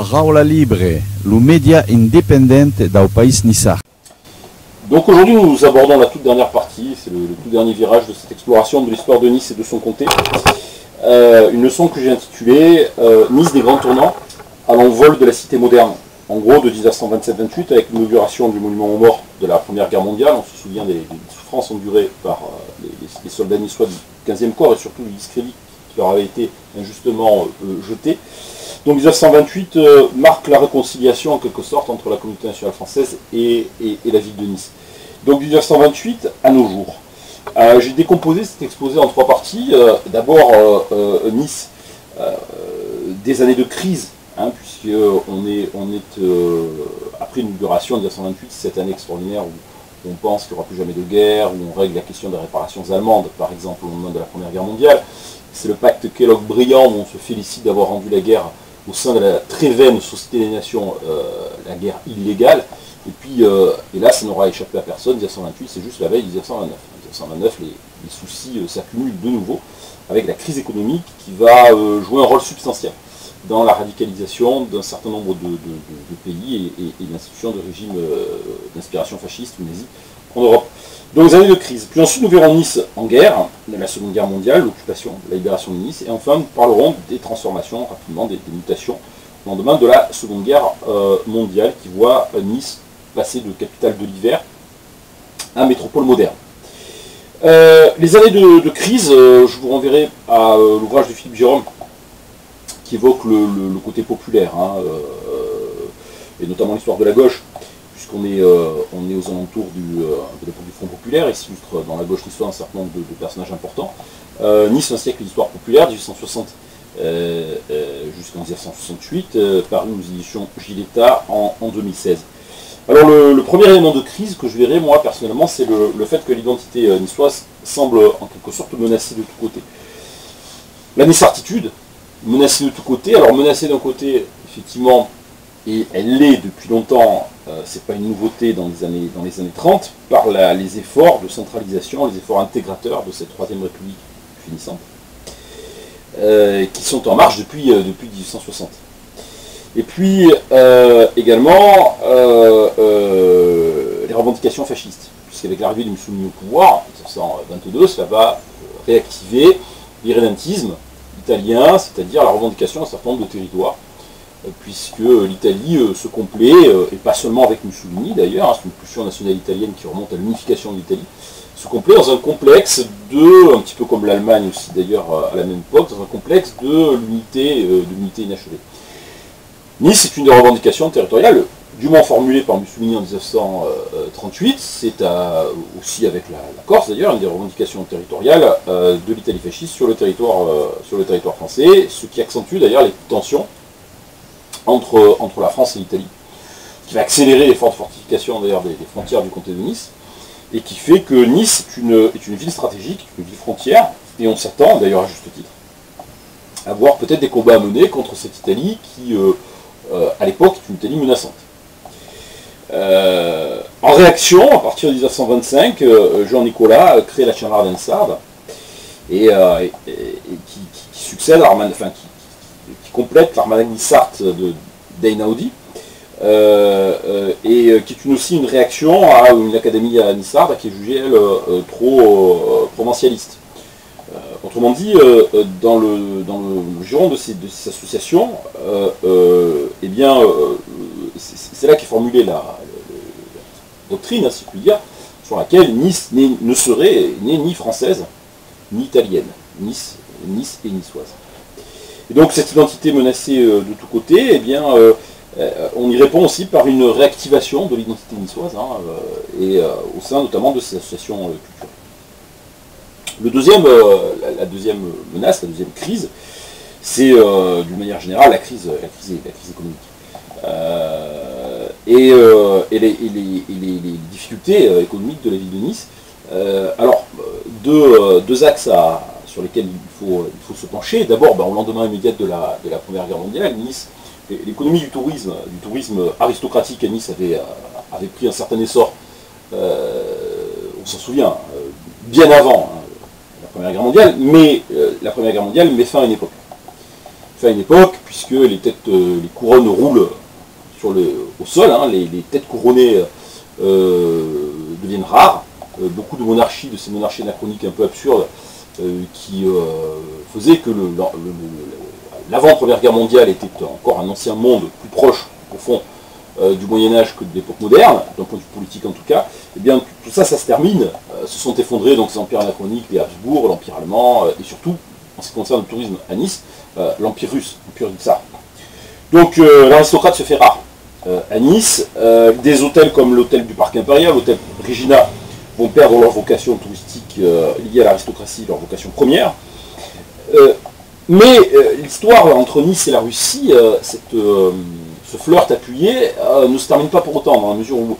Paraula Libre, le média indépendant du pays niçard. Donc aujourd'hui nous abordons la toute dernière partie, c'est le tout dernier virage de cette exploration de l'histoire de Nice et de son comté. Une leçon que j'ai intitulée Nice des grands tournants à l'envol de la cité moderne. En gros de 1927-28 avec l'inauguration du monument aux morts de la Première Guerre mondiale, on se souvient des souffrances endurées par les soldats niçois du 15e corps et surtout du discrédit qui leur avait été injustement jeté. Donc 1928 marque la réconciliation en quelque sorte entre la communauté nationale française et la ville de Nice. Donc 1928 à nos jours. J'ai décomposé cet exposé en trois parties. D'abord Nice, des années de crise, puisqu'on est après l'inauguration de 1928, cette année extraordinaire où on pense qu'il n'y aura plus jamais de guerre, où on règle la question des réparations allemandes, par exemple au moment de la Première Guerre mondiale. C'est le pacte Kellogg-Briand où on se félicite d'avoir rendu la guerre au sein de la très vaine Société des Nations, la guerre illégale. Et puis, et là, ça n'aura échappé à personne, 1928, c'est juste la veille de 1929. En 1929, les soucis s'accumulent de nouveau, avec la crise économique qui va jouer un rôle substantiel dans la radicalisation d'un certain nombre de pays et l'institution de régimes d'inspiration fasciste ou nazie en Europe. Donc des années de crise. Puis ensuite nous verrons Nice en guerre, la Seconde Guerre mondiale, l'occupation, la libération de Nice, et enfin nous parlerons des transformations, rapidement, des mutations au lendemain de la Seconde Guerre mondiale qui voit Nice passer de capitale de l'hiver à métropole moderne. Les années de crise, je vous renverrai à l'ouvrage de Philippe Jérôme qui évoque le côté populaire, et notamment l'histoire de la gauche, puisqu'on est aux alentours de l'époque du Front populaire, et s'illustre dans la gauche niçoise un certain nombre de personnages importants. Nice, un siècle d'histoire populaire, 1860 jusqu'en 1968, paru aux éditions Giletta en 2016. Alors le premier élément de crise que je verrai, moi personnellement, c'est le fait que l'identité niçoise semble en quelque sorte menacée de tous côtés. La Niçartitude, menacée de tous côtés, alors menacée d'un côté, effectivement, et elle l'est depuis longtemps, c'est pas une nouveauté dans les années 30, par les efforts de centralisation, les efforts intégrateurs de cette Troisième République finissante, qui sont en marche depuis 1860. Et puis également les revendications fascistes, puisqu'avec l'arrivée de Mussolini au pouvoir, en 1922, cela va réactiver l'irrédentisme italien, c'est-à-dire la revendication d'un certain nombre de territoires, puisque l'Italie se complaît, et pas seulement avec Mussolini d'ailleurs, c'est une pulsion nationale italienne qui remonte à l'unification de l'Italie, se complaît dans un complexe un petit peu comme l'Allemagne aussi d'ailleurs à la même époque, dans un complexe de l'unité inachevée. Nice est une des revendications territoriales, dûment formulée par Mussolini en 1938, c'est aussi avec la Corse d'ailleurs, une des revendications territoriales de l'Italie fasciste sur le territoire français, ce qui accentue d'ailleurs les tensions entre la France et l'Italie, qui va accélérer l'effort de fortification d'ailleurs des frontières du comté de Nice, et qui fait que Nice est une ville stratégique, une ville frontière, et on s'attend d'ailleurs à juste titre à voir peut-être des combats à mener contre cette Italie qui, à l'époque, est une Italie menaçante. En réaction, à partir de 1925, Jean-Nicolas crée la Chamara d'Ensarde, et qui succède à qui complète l'Armada Nissarte d'Einaudi, et qui est aussi une réaction à une académie à Nissarde qui est jugée, elle, trop provincialiste. Autrement dit, dans le giron de ces associations, c'est là qu'est formulée la doctrine, si je puis dire, sur laquelle Nice ne serait ni française, ni italienne. Nice et niçoise. Et donc cette identité menacée de tous côtés, on y répond aussi par une réactivation de l'identité niçoise, au sein notamment de ces associations culturelles. La deuxième menace, la deuxième crise, c'est d'une manière générale la crise économique. Et les difficultés économiques de la ville de Nice. Deux axes sur lesquels il faut se pencher. D'abord, au lendemain immédiat de la Première Guerre mondiale, Nice, l'économie du tourisme aristocratique à Nice avait pris un certain essor, on s'en souvient, bien avant la Première Guerre mondiale, mais la Première Guerre mondiale met fin à une époque. Puisque puisque les couronnes roulent au sol, hein, les têtes couronnées deviennent rares. Beaucoup de monarchies, de ces monarchies anachroniques un peu absurdes, qui faisaient que l'avant-première guerre mondiale était encore un ancien monde plus proche, au fond, du Moyen-Âge que de l'époque moderne, d'un point de vue politique en tout cas, et bien tout ça, ça se termine, se sont effondrés donc ces empires anachroniques, les Habsbourg, l'Empire allemand, et surtout, en ce qui concerne le tourisme à Nice, l'Empire russe, l'Empire du Tsar. Donc l'aristocrate se fait rare. À Nice, des hôtels comme l'hôtel du Parc Impérial, l'hôtel Regina, vont perdre leur vocation touristique liée à l'aristocratie, leur vocation première. Mais l'histoire entre Nice et la Russie, ce flirt appuyé, ne se termine pas pour autant, dans la mesure où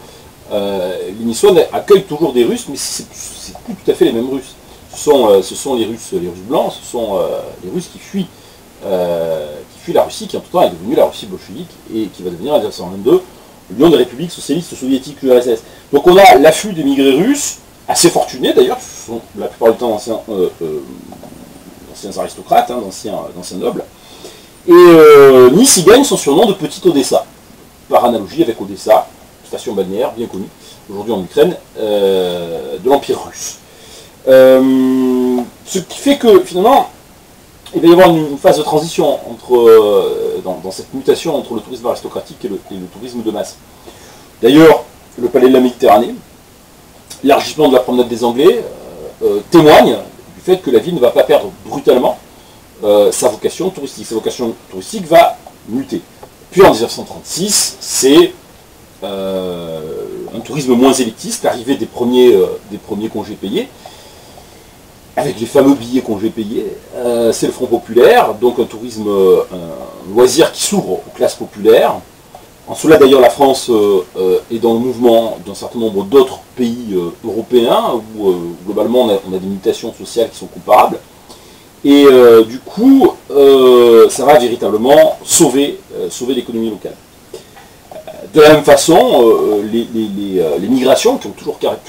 les Niçois accueillent toujours des Russes, mais c'est plus tout à fait les mêmes Russes. Ce sont les Russes blancs, ce sont les Russes qui fuient la Russie, qui en tout temps est devenue la Russie bolchevique, et qui va devenir en 1922 l'Union des républiques socialistes soviétiques, l'URSS. Donc on a l'afflux d'émigrés russes, assez fortunés d'ailleurs, ce sont la plupart du temps d'anciens aristocrates, hein, d'anciens nobles. Et Nice y gagne son surnom de Petit Odessa, par analogie avec Odessa, station balnéaire bien connue, aujourd'hui en Ukraine, de l'Empire russe. Ce qui fait que finalement, il va y avoir une phase de transition dans cette mutation entre le tourisme aristocratique et le tourisme de masse. D'ailleurs, le palais de la Méditerranée, l'élargissement de la promenade des Anglais, témoigne du fait que la ville ne va pas perdre brutalement sa vocation touristique. Sa vocation touristique va muter. Puis en 1936, c'est un tourisme moins élitiste, l'arrivée des premiers congés payés, avec les fameux billets congés payés, c'est le Front populaire, donc un tourisme, un loisir qui s'ouvre aux classes populaires. En cela d'ailleurs la France est dans le mouvement d'un certain nombre d'autres pays européens, où globalement on a des mutations sociales qui sont comparables. Et du coup, ça va véritablement sauver l'économie locale. De la même façon, les migrations qui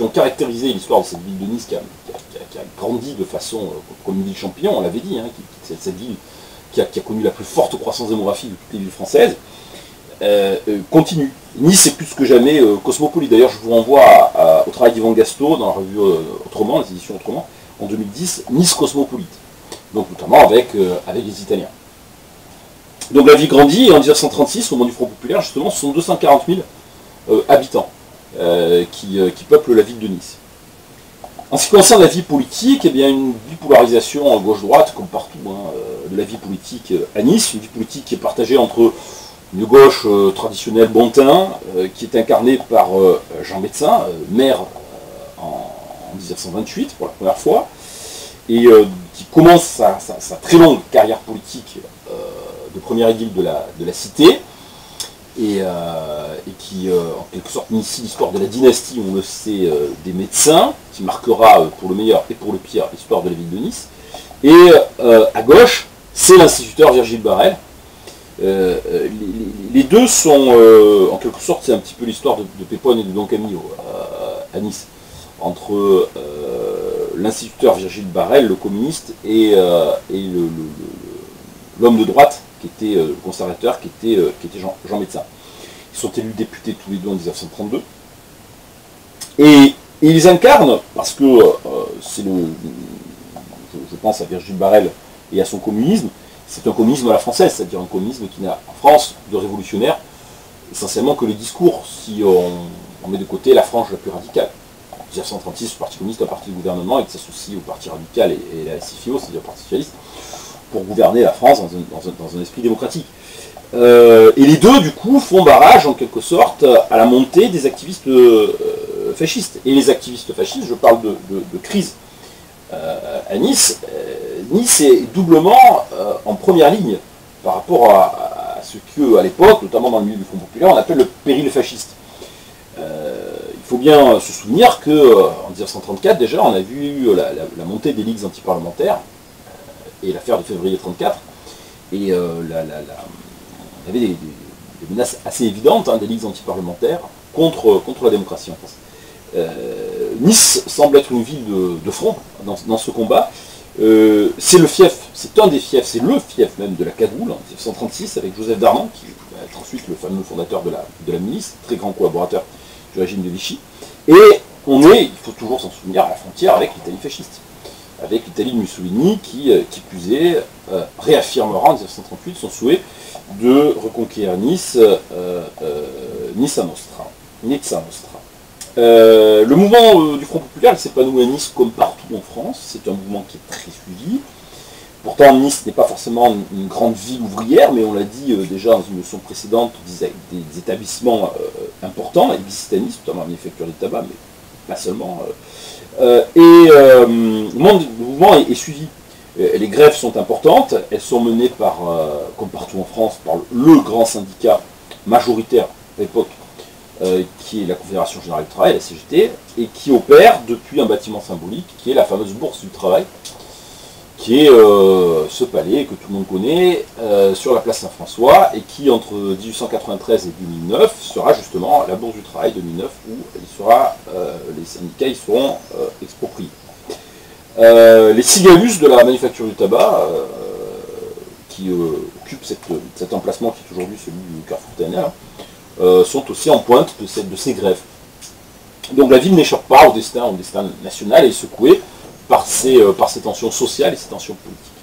ont caractérisé l'histoire de cette ville de Nice, qui a grandi de façon comme une ville champignon, on l'avait dit, hein, cette ville qui a connu la plus forte croissance démographique de toutes les villes françaises, continue. Nice est plus que jamais cosmopolite. D'ailleurs, je vous renvoie au travail d'Yvan Gastaud dans la revue Autrement, les éditions Autrement, en 2010, Nice cosmopolite. Donc notamment avec les Italiens. Donc la ville grandit, et en 1936, au moment du Front populaire, justement, ce sont 240 000 habitants qui peuplent la ville de Nice. En ce qui concerne la vie politique, eh bien, une bipolarisation gauche-droite, comme partout, hein, de la vie politique à Nice, une vie politique qui est partagée entre une gauche traditionnelle bon teint, qui est incarnée par Jean Médecin, maire en 1928 pour la première fois, et qui commence sa très longue carrière politique de premier édile de la cité, et qui en quelque sorte initie l'histoire de la dynastie, on le sait, des médecins, qui marquera pour le meilleur et pour le pire l'histoire de la ville de Nice. Et à gauche, c'est l'instituteur Virgile Barrel. Les deux sont, en quelque sorte, c'est un petit peu l'histoire de Pépone et de Don Camillo à Nice, entre l'instituteur Virgile Barrel, le communiste, et l'homme de droite, qui était le conservateur, qui était Jean Médecin. Ils sont élus députés tous les deux en 1932. Et ils incarnent, parce que je pense à Virgile Barrel et à son communisme, c'est un communisme à la française, c'est-à-dire un communisme qui n'a en France de révolutionnaire essentiellement que les discours, si on met de côté la frange la plus radicale. En 1936, le Parti communiste est un parti de gouvernement et qui s'associe au Parti radical et la SFIO, c'est-à-dire le Parti socialiste, pour gouverner la France dans un esprit démocratique. Et les deux, du coup, font barrage, en quelque sorte, à la montée des activistes fascistes. Et les activistes fascistes, je parle de crise à Nice. Nice est doublement en première ligne par rapport à ce qu'à l'époque, notamment dans le milieu du Front populaire, on appelle le péril fasciste. Il faut bien se souvenir qu'en 1934, déjà, on a vu la montée des ligues antiparlementaires et l'affaire de février 1934. Et il y avait des menaces assez évidentes, hein, des ligues antiparlementaires contre la démocratie en France. Nice semble être une ville de front dans ce combat. C'est le fief c'est un des fiefs, c'est le fief même de la Cagoule, en 1936, avec Joseph Darnan, qui va être ensuite le fameux fondateur de la milice, très grand collaborateur du régime de Vichy. Et on est, il faut toujours s'en souvenir, à la frontière avec l'Italie fasciste, avec l'Italie de Mussolini, qui plus est, réaffirmera en 1938 son souhait de reconquérir Nice, Nizza Nostra. Le mouvement du Front populaire s'épanouit à Nice comme partout en France, c'est un mouvement qui est très suivi. Pourtant, Nice n'est pas forcément une grande ville ouvrière, mais on l'a dit déjà dans une leçon précédente, des établissements importants existent à Nice, notamment la manufacture du tabac, mais pas seulement. Le mouvement est suivi. Les grèves sont importantes, elles sont menées par, comme partout en France, par le grand syndicat majoritaire à l'époque, qui est la Confédération Générale du Travail, la CGT, et qui opère depuis un bâtiment symbolique, qui est la fameuse Bourse du Travail, qui est ce palais que tout le monde connaît, sur la place Saint-François, et qui, entre 1893 et 2009, sera justement la Bourse du Travail 2009, où les syndicats y seront expropriés. Les Sigalus de la manufacture du tabac, qui occupent cet emplacement qui est aujourd'hui celui du Carrefour TNR, sont aussi en pointe de ces grèves. Donc la ville n'échappe pas au destin national et est secouée par ces tensions sociales et ces tensions politiques.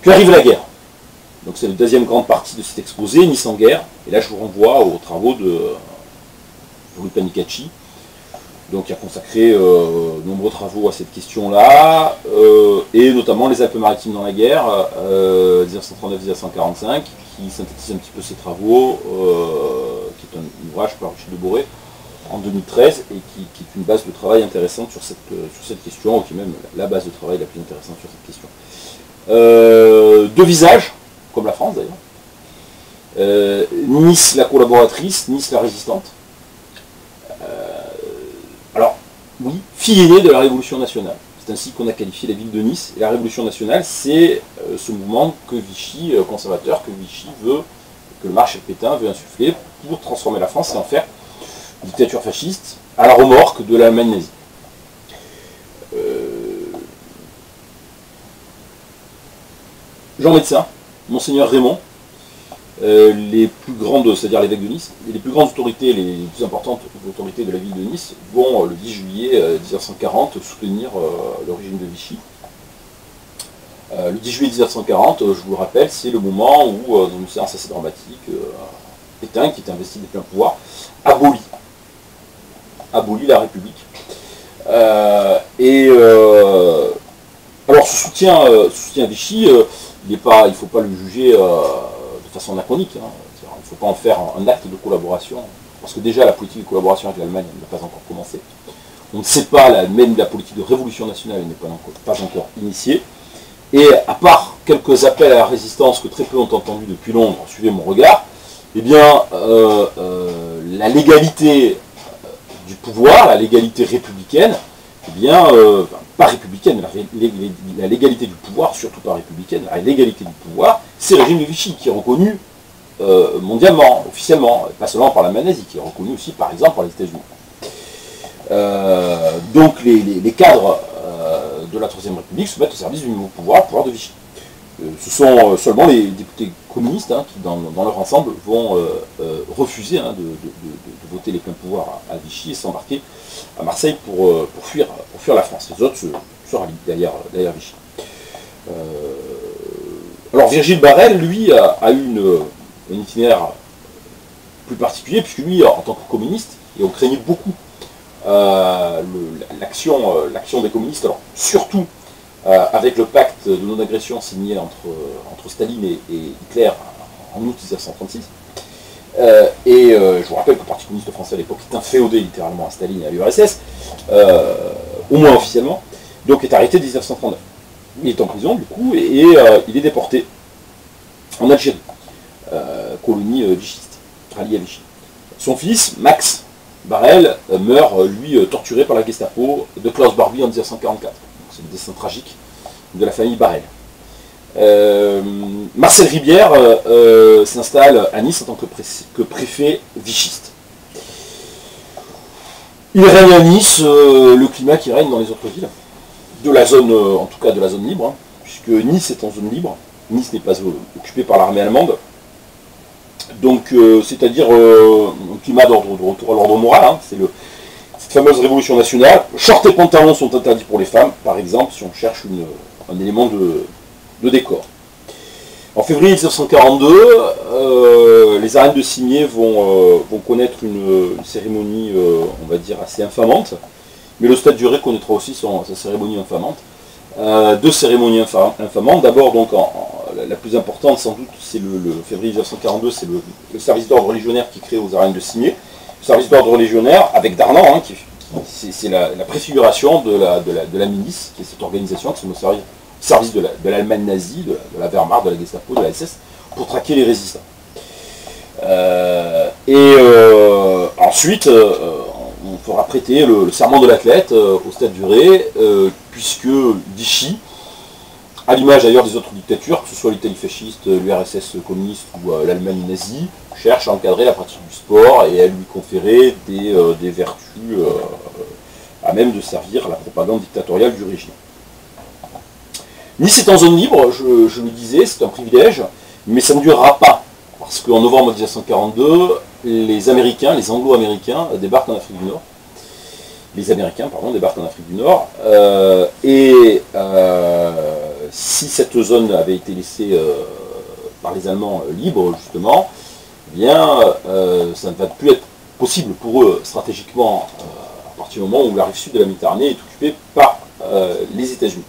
Puis arrive la guerre. Donc c'est la deuxième grande partie de cet exposé, Nice en guerre. Et là je vous renvoie aux travaux de Louis Panicacci, donc qui a consacré de nombreux travaux à cette question-là, et notamment les Alpes-Maritimes dans la guerre, 1939-1945, qui synthétise un petit peu ses travaux, qui est un ouvrage par Richard de Boré, en 2013, et qui est une base de travail intéressante sur cette question, ou qui est même la base de travail la plus intéressante sur cette question. Deux visages, comme la France d'ailleurs. Nice la collaboratrice, Nice la résistante. Alors, oui, fille aînée de la Révolution nationale. C'est ainsi qu'on a qualifié la ville de Nice. Et la Révolution nationale, c'est ce mouvement que Vichy, conservateur, que Vichy veut, que le maréchal Pétain veut insuffler pour transformer la France et en faire une dictature fasciste à la remorque de l'Allemagne nazie. Jean Médecin, Monseigneur Raymond, les plus grandes, c'est-à-dire l'évêque de Nice, les plus grandes autorités, les plus importantes autorités de la ville de Nice vont le 10 juillet 1940 soutenir le régime de Vichy. Le 10 juillet 1940, je vous le rappelle, c'est le moment où, dans une séance assez dramatique, Pétain, qui est investi des pleins pouvoirs, abolit la République. Alors ce soutien à Vichy, il ne faut pas le juger de façon anachronique. Il ne faut pas en faire un acte de collaboration, parce que déjà la politique de collaboration avec l'Allemagne n'a pas encore commencé. On ne sait pas, même la politique de révolution nationale n'est pas encore initiée. Et à part quelques appels à la résistance que très peu ont entendus depuis Londres, suivez mon regard, eh bien la légalité du pouvoir, la légalité républicaine, eh bien, pas républicaine, la légalité du pouvoir, surtout pas républicaine, la légalité du pouvoir, c'est le régime de Vichy, qui est reconnu mondialement, officiellement, pas seulement par l'Allemagne nazie, qui est reconnu aussi par exemple par les États-Unis. Donc les cadres de la Troisième République se mettent au service du nouveau pouvoir de Vichy. Ce sont seulement les députés communistes qui, dans leur ensemble, vont refuser de voter les pleins pouvoirs à Vichy et s'embarquer à Marseille pour fuir la France. Les autres se rallient derrière Vichy. Alors Virgile Barrel, lui, a eu un itinéraire plus particulier, puisque lui, en tant que communiste, et on craignait beaucoup l'action des communistes, alors surtout avec le pacte de non-agression signé entre Staline et Hitler en août 1936. Je vous rappelle que le Parti communiste français à l'époque est inféodé littéralement à Staline et à l'URSS, au moins officiellement, donc est arrêté en 1939. Il est en prison du coup et il est déporté en Algérie, colonie vichiste, ralliée à Vichy. Son fils, Max Barrel, meurt, lui, torturé par la Gestapo de Klaus Barbie en 1944. C'est le destin tragique de la famille Barrel. Marcel Ribière s'installe à Nice en tant que préfet vichiste. Il règne à Nice le climat qui règne dans les autres villes, de la zone, en tout cas de la zone libre, puisque Nice est en zone libre. Nice n'est pas occupée par l'armée allemande. Donc, c'est-à-dire un climat de retour à l'ordre moral, hein, c'est cette fameuse révolution nationale. Shorts et pantalons sont interdits pour les femmes, par exemple, si on cherche un élément de décor. En février 1942, les arènes de Cimiez vont connaître une cérémonie, on va dire, assez infamante, mais le Stade du Ré connaîtra aussi sa cérémonie infamante. Deux cérémonies infamantes. D'abord, donc, la plus importante, sans doute, c'est le février 1942, c'est le service d'ordre légionnaire qui crée aux arènes de Cimiez. Le service d'ordre légionnaire, avec Darnan, hein, c'est la préfiguration de la milice, qui est cette organisation qui se met au service de l'Allemagne nazie, de la Wehrmacht, de la Gestapo, de la SS, pour traquer les résistants. Ensuite, on fera prêter le serment de l'athlète au Stade du Ré, puisque Vichy, à l'image d'ailleurs des autres dictatures, que ce soit l'Italie fasciste, l'URSS communiste ou l'Allemagne nazie, cherche à encadrer la pratique du sport et à lui conférer des vertus à même de servir à la propagande dictatoriale du régime. Nice est en zone libre, je le disais, c'est un privilège, mais ça ne durera pas, parce qu'en novembre 1942, les Anglo-Américains débarquent en Afrique du Nord. Les Américains, pardon, débarquent en Afrique du Nord, si cette zone avait été laissée par les Allemands libre, justement, eh bien, ça ne va plus être possible pour eux stratégiquement à partir du moment où la rive sud de la Méditerranée est occupée par les États-Unis.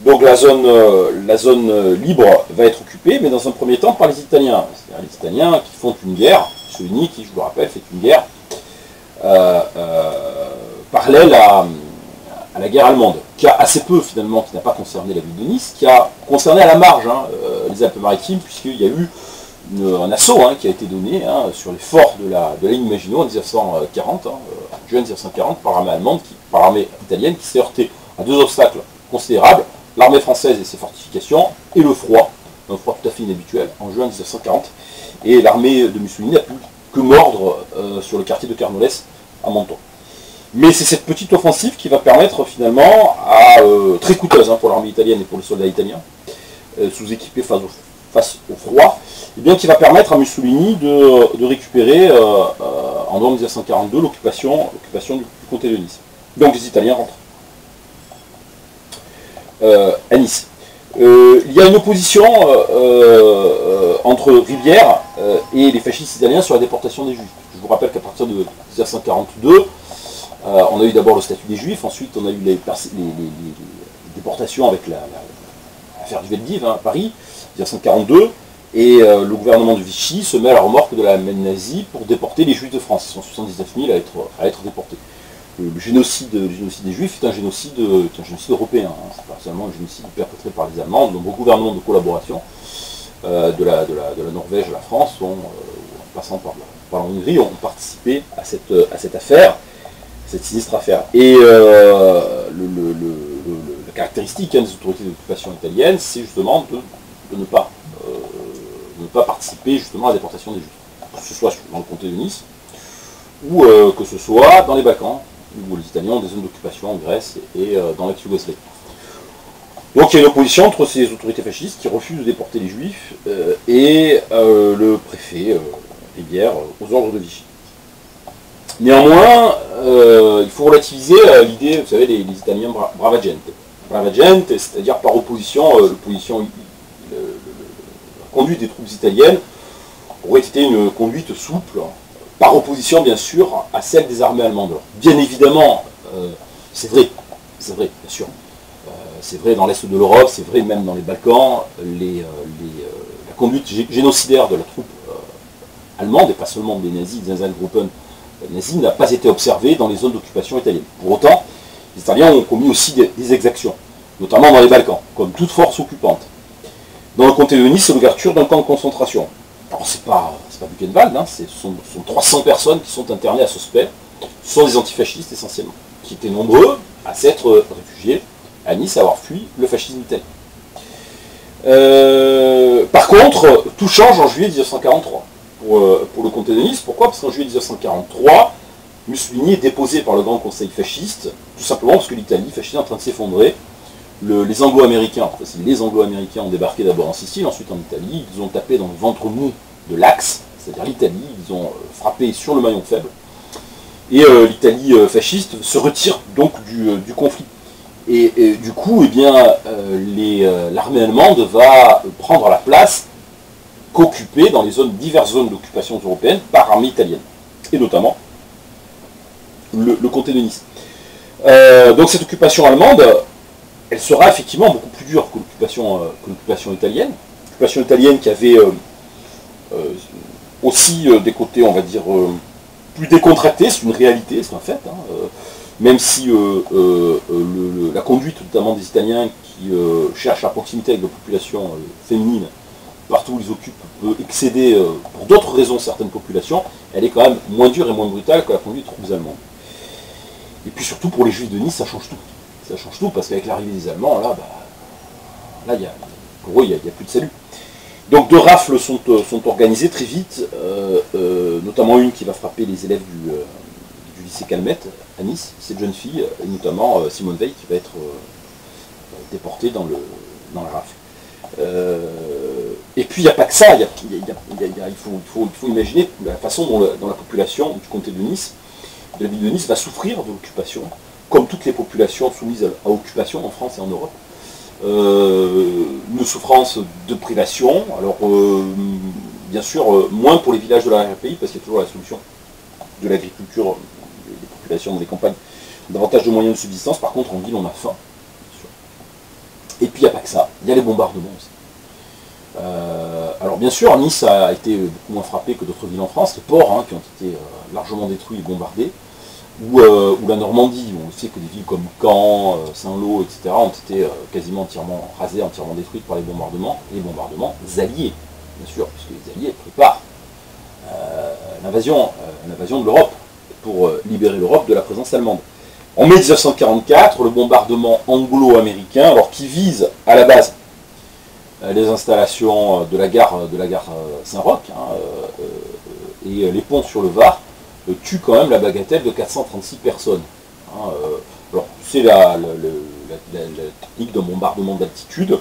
Donc la zone libre va être occupée, mais dans un premier temps par les Italiens. C'est-à-dire les Italiens qui font une guerre, Mussolini qui, je vous le rappelle, fait une guerre parallèle à la guerre allemande, qui a assez peu finalement, qui n'a pas concerné la ville de Nice, qui a concerné à la marge les Alpes-Maritimes, puisqu'il y a eu un assaut qui a été donné sur les forts de la ligne Maginot en 1940, juin 1940, par l'armée italienne, qui s'est heurtée à deux obstacles considérables, l'armée française et ses fortifications, et le froid, un froid tout à fait inhabituel, en juin 1940, et l'armée de Mussolini n'a pu que mordre sur le quartier de Carnolles à Menton. Mais c'est cette petite offensive qui va permettre finalement, très coûteuse pour l'armée italienne et pour les soldats italiens, sous-équipés face au froid, et bien qui va permettre à Mussolini de récupérer en novembre 1942 l'occupation du comté de Nice. Donc les Italiens rentrent à Nice. Il y a une opposition entre Rivière et les fascistes italiens sur la déportation des Juifs. Je vous rappelle qu'à partir de 1942, on a eu d'abord le statut des Juifs, ensuite on a eu les déportations avec l'affaire du Veldiv à Paris, 1942, et le gouvernement de Vichy se met à la remorque de la Allemagne nazie pour déporter les Juifs de France. Ils sont 79 000 à être déportés. Le génocide des Juifs est un génocide européen, c'est pas seulement un génocide perpétré par les Allemands. De nombreux gouvernements de collaboration, de la Norvège à la France, en passant par la Hongrie, ont participé à cette affaire, cette sinistre affaire. Et la caractéristique des autorités d'occupation italiennes, c'est justement de ne pas participer justement à la déportation des Juifs, que ce soit dans le comté de Nice, ou que ce soit dans les Balkans, où les Italiens ont des zones d'occupation en Grèce et dans l'ex-Yougoslavie. Donc il y a une opposition entre ces autorités fascistes qui refusent de déporter les Juifs et le préfet Rivière aux ordres de Vichy. Néanmoins, il faut relativiser l'idée, vous savez, les Italiens brava gente. Brava gente, c'est-à-dire par opposition, la conduite des troupes italiennes aurait été une conduite souple, par opposition bien sûr à celle des armées allemandes. Bien évidemment, c'est vrai, bien sûr. C'est vrai dans l'Est de l'Europe, c'est vrai même dans les Balkans, la conduite génocidaire de la troupe allemande, et pas seulement des nazis, des Einsatzgruppen nazis, n'a pas été observée dans les zones d'occupation italiennes. Pour autant, les Italiens ont commis aussi des exactions, notamment dans les Balkans, comme toute force occupante. Dans le comté de Nice, c'est l'ouverture d'un camp de concentration. Alors c'est pas Buchenwald, ce sont 300 personnes qui sont internées à Sospel. Ce sont des antifascistes essentiellement, qui étaient nombreux à s'être réfugiés à Nice, à avoir fui le fascisme italien. Par contre, tout change en juillet 1943 pour le comté de Nice. Pourquoi? Parce qu'en juillet 1943, Mussolini est déposé par le Grand Conseil fasciste, tout simplement parce que l'Italie fasciste est en train de s'effondrer les Anglo-Américains, enfin, les Anglo-Américains ont débarqué d'abord en Sicile, ensuite en Italie, ils ont tapé dans le ventre mou de l'Axe, c'est-à-dire l'Italie, ils ont frappé sur le maillon faible, et l'Italie fasciste se retire donc du conflit. Et du coup, eh bien, l'armée allemande va prendre la place qu'occupée dans les diverses zones d'occupation européenne par l'armée italienne, et notamment le comté de Nice. Donc cette occupation allemande, elle sera effectivement beaucoup plus dure que l'occupation italienne. L'occupation italienne qui avait aussi des côtés, on va dire, plus décontractés, c'est une réalité, c'est un fait. Même si la conduite notamment des Italiens qui cherchent la proximité avec la population féminine, partout où ils occupent, peut excéder pour d'autres raisons certaines populations, elle est quand même moins dure et moins brutale que la conduite des troupes allemandes. Et puis surtout pour les Juifs de Nice, ça change tout. Ça change tout parce qu'avec l'arrivée des Allemands, là, pour eux, il n'y a plus de salut. Donc deux rafles sont organisées très vite, notamment une qui va frapper les élèves du lycée Calmette à Nice, cette jeune fille, et notamment Simone Veil qui va être déportée dans la rafle. Et puis il n'y a pas que ça, il faut imaginer la façon dont la population du comté de Nice, de la ville de Nice, va souffrir de l'occupation, comme toutes les populations soumises à occupation en France et en Europe. Une souffrance de privation, alors bien sûr moins pour les villages de l'arrière-pays, parce qu'il y a toujours la solution de l'agriculture, des populations dans les campagnes, davantage de moyens de subsistance. Par contre en ville on a faim, bien sûr. Et puis il n'y a pas que ça, il y a les bombardements aussi. Alors bien sûr Nice a été beaucoup moins frappé que d'autres villes en France, les ports qui ont été largement détruits et bombardés, ou la Normandie, on sait que des villes comme Caen, Saint-Lô, etc. ont été quasiment entièrement rasées, entièrement détruites par les bombardements alliés, bien sûr, puisque les alliés préparent l'invasion de l'Europe, pour libérer l'Europe de la présence allemande. En mai 1944, le bombardement anglo-américain, alors qui vise à la base les installations de la gare Saint-Roch et les ponts sur le Var, tue quand même la bagatelle de 436 personnes. Alors c'est la technique d'un bombardement d'altitude,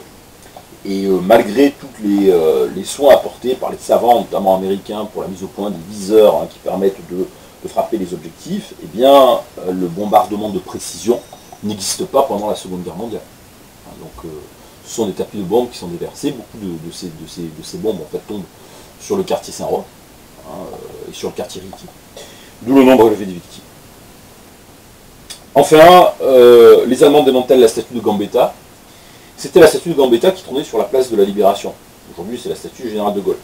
et malgré tous les soins apportés par les savants, notamment américains, pour la mise au point des viseurs qui permettent de frapper les objectifs, eh bien le bombardement de précision n'existe pas pendant la Seconde Guerre mondiale. Donc ce sont des tapis de bombes qui sont déversés, beaucoup de ces bombes en fait tombent sur le quartier Saint-Roch et sur le quartier Ricci. D'où le nombre élevé des victimes. Enfin, les Allemands démantèlent la statue de Gambetta. C'était la statue de Gambetta qui trônait sur la place de la Libération. Aujourd'hui, c'est la statue du général de Gaulle.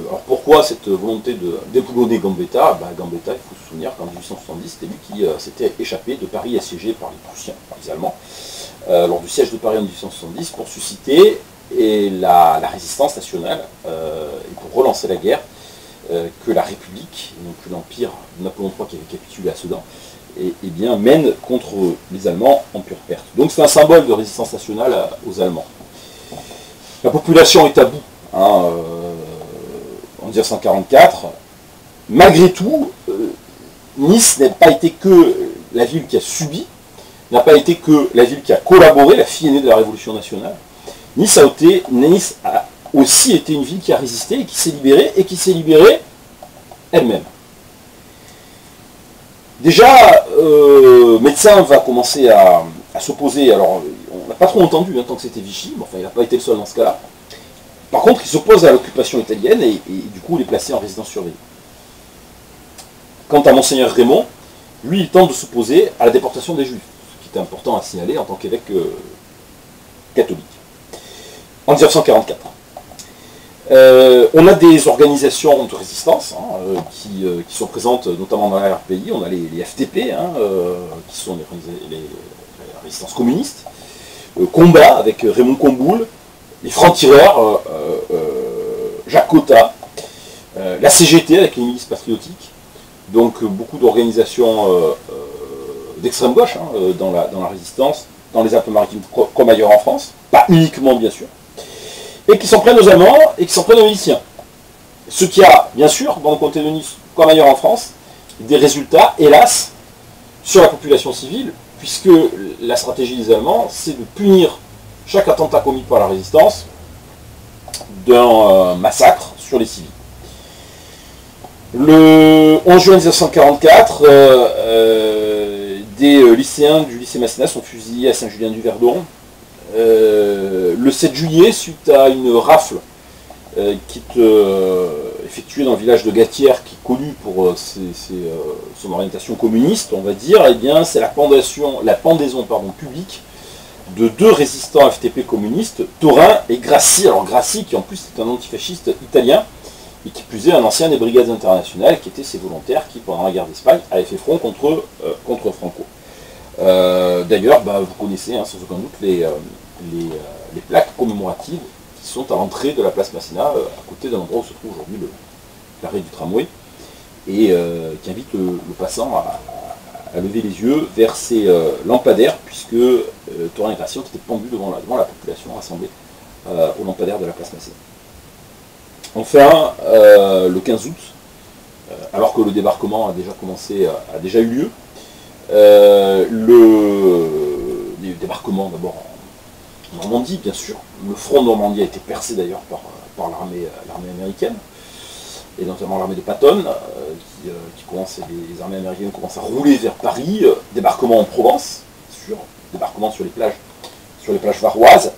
Alors pourquoi cette volonté de déboulonner Gambetta? Gambetta, il faut se souvenir qu'en 1870, c'était lui qui s'était échappé de Paris assiégé par les Prussiens, par les Allemands, lors du siège de Paris en 1870, pour susciter la résistance nationale et pour relancer la guerre que la République, donc l'Empire de Napoléon III qui avait capitulé à Sedan, bien, mène contre les Allemands en pure perte. Donc c'est un symbole de résistance nationale aux Allemands. La population est à bout en 1944. Malgré tout, Nice n'a pas été que la ville qui a subi, n'a pas été que la ville qui a collaboré, la fille aînée de la Révolution nationale. Nice a aussi été une ville qui a résisté et qui s'est libérée elle-même. Déjà, Médecin va commencer à s'opposer. Alors, on n'a pas trop entendu tant que c'était Vichy, mais enfin, il n'a pas été le seul dans ce cas-là. Par contre, il s'oppose à l'occupation italienne et du coup, il est placé en résidence surveillée. Quant à Monseigneur Raymond, lui, il tente de s'opposer à la déportation des Juifs, ce qui est important à signaler en tant qu'évêque catholique. En 1944. On a des organisations de résistance qui sont présentes notamment dans l'arrière-pays. On a les FDP, qui sont les résistances communistes. Combat avec Raymond Comboul, les francs-tireurs, Jacques Cotta, la CGT avec les milices patriotiques. Donc beaucoup d'organisations d'extrême gauche dans la résistance, dans les Alpes-Maritimes comme ailleurs en France, pas uniquement bien sûr, et qui s'en prennent aux Allemands et qui s'en prennent aux miliciens. Ce qui a, bien sûr, dans le comté de Nice, comme ailleurs en France, des résultats, hélas, sur la population civile, puisque la stratégie des Allemands, c'est de punir chaque attentat commis par la résistance d'un massacre sur les civils. Le 11 juin 1944, des lycéens du lycée Masséna sont fusillés à Saint-Julien-du-Verdon. Le 7 juillet, suite à une rafle qui est effectuée dans le village de Gatière, qui est connu pour son orientation communiste, on va dire, eh bien c'est la pendaison publique de deux résistants FTP communistes, Thorin et Grassi. Alors Grassi, qui en plus est un antifasciste italien, et qui plus est un ancien des brigades internationales, qui étaient ces volontaires qui, pendant la guerre d'Espagne, avaient fait front contre Franco. D'ailleurs, vous connaissez sans aucun doute les plaques commémoratives qui sont à l'entrée de la place Masséna, à côté d'un endroit où se trouve aujourd'hui l'arrêt du tramway, et qui invite le passant à lever les yeux vers ces lampadaires, puisque Thorin et Grassi ont été pendus devant la population rassemblée aux lampadaires de la place Masséna. Enfin, le 15 août, alors que le débarquement a déjà eu lieu, le débarquement d'abord en Normandie, bien sûr. Le front de Normandie a été percé d'ailleurs par l'armée américaine, et notamment l'armée de Patton, les armées américaines commencent à rouler vers Paris, débarquement en Provence, sûr, débarquement sur les plages varoises.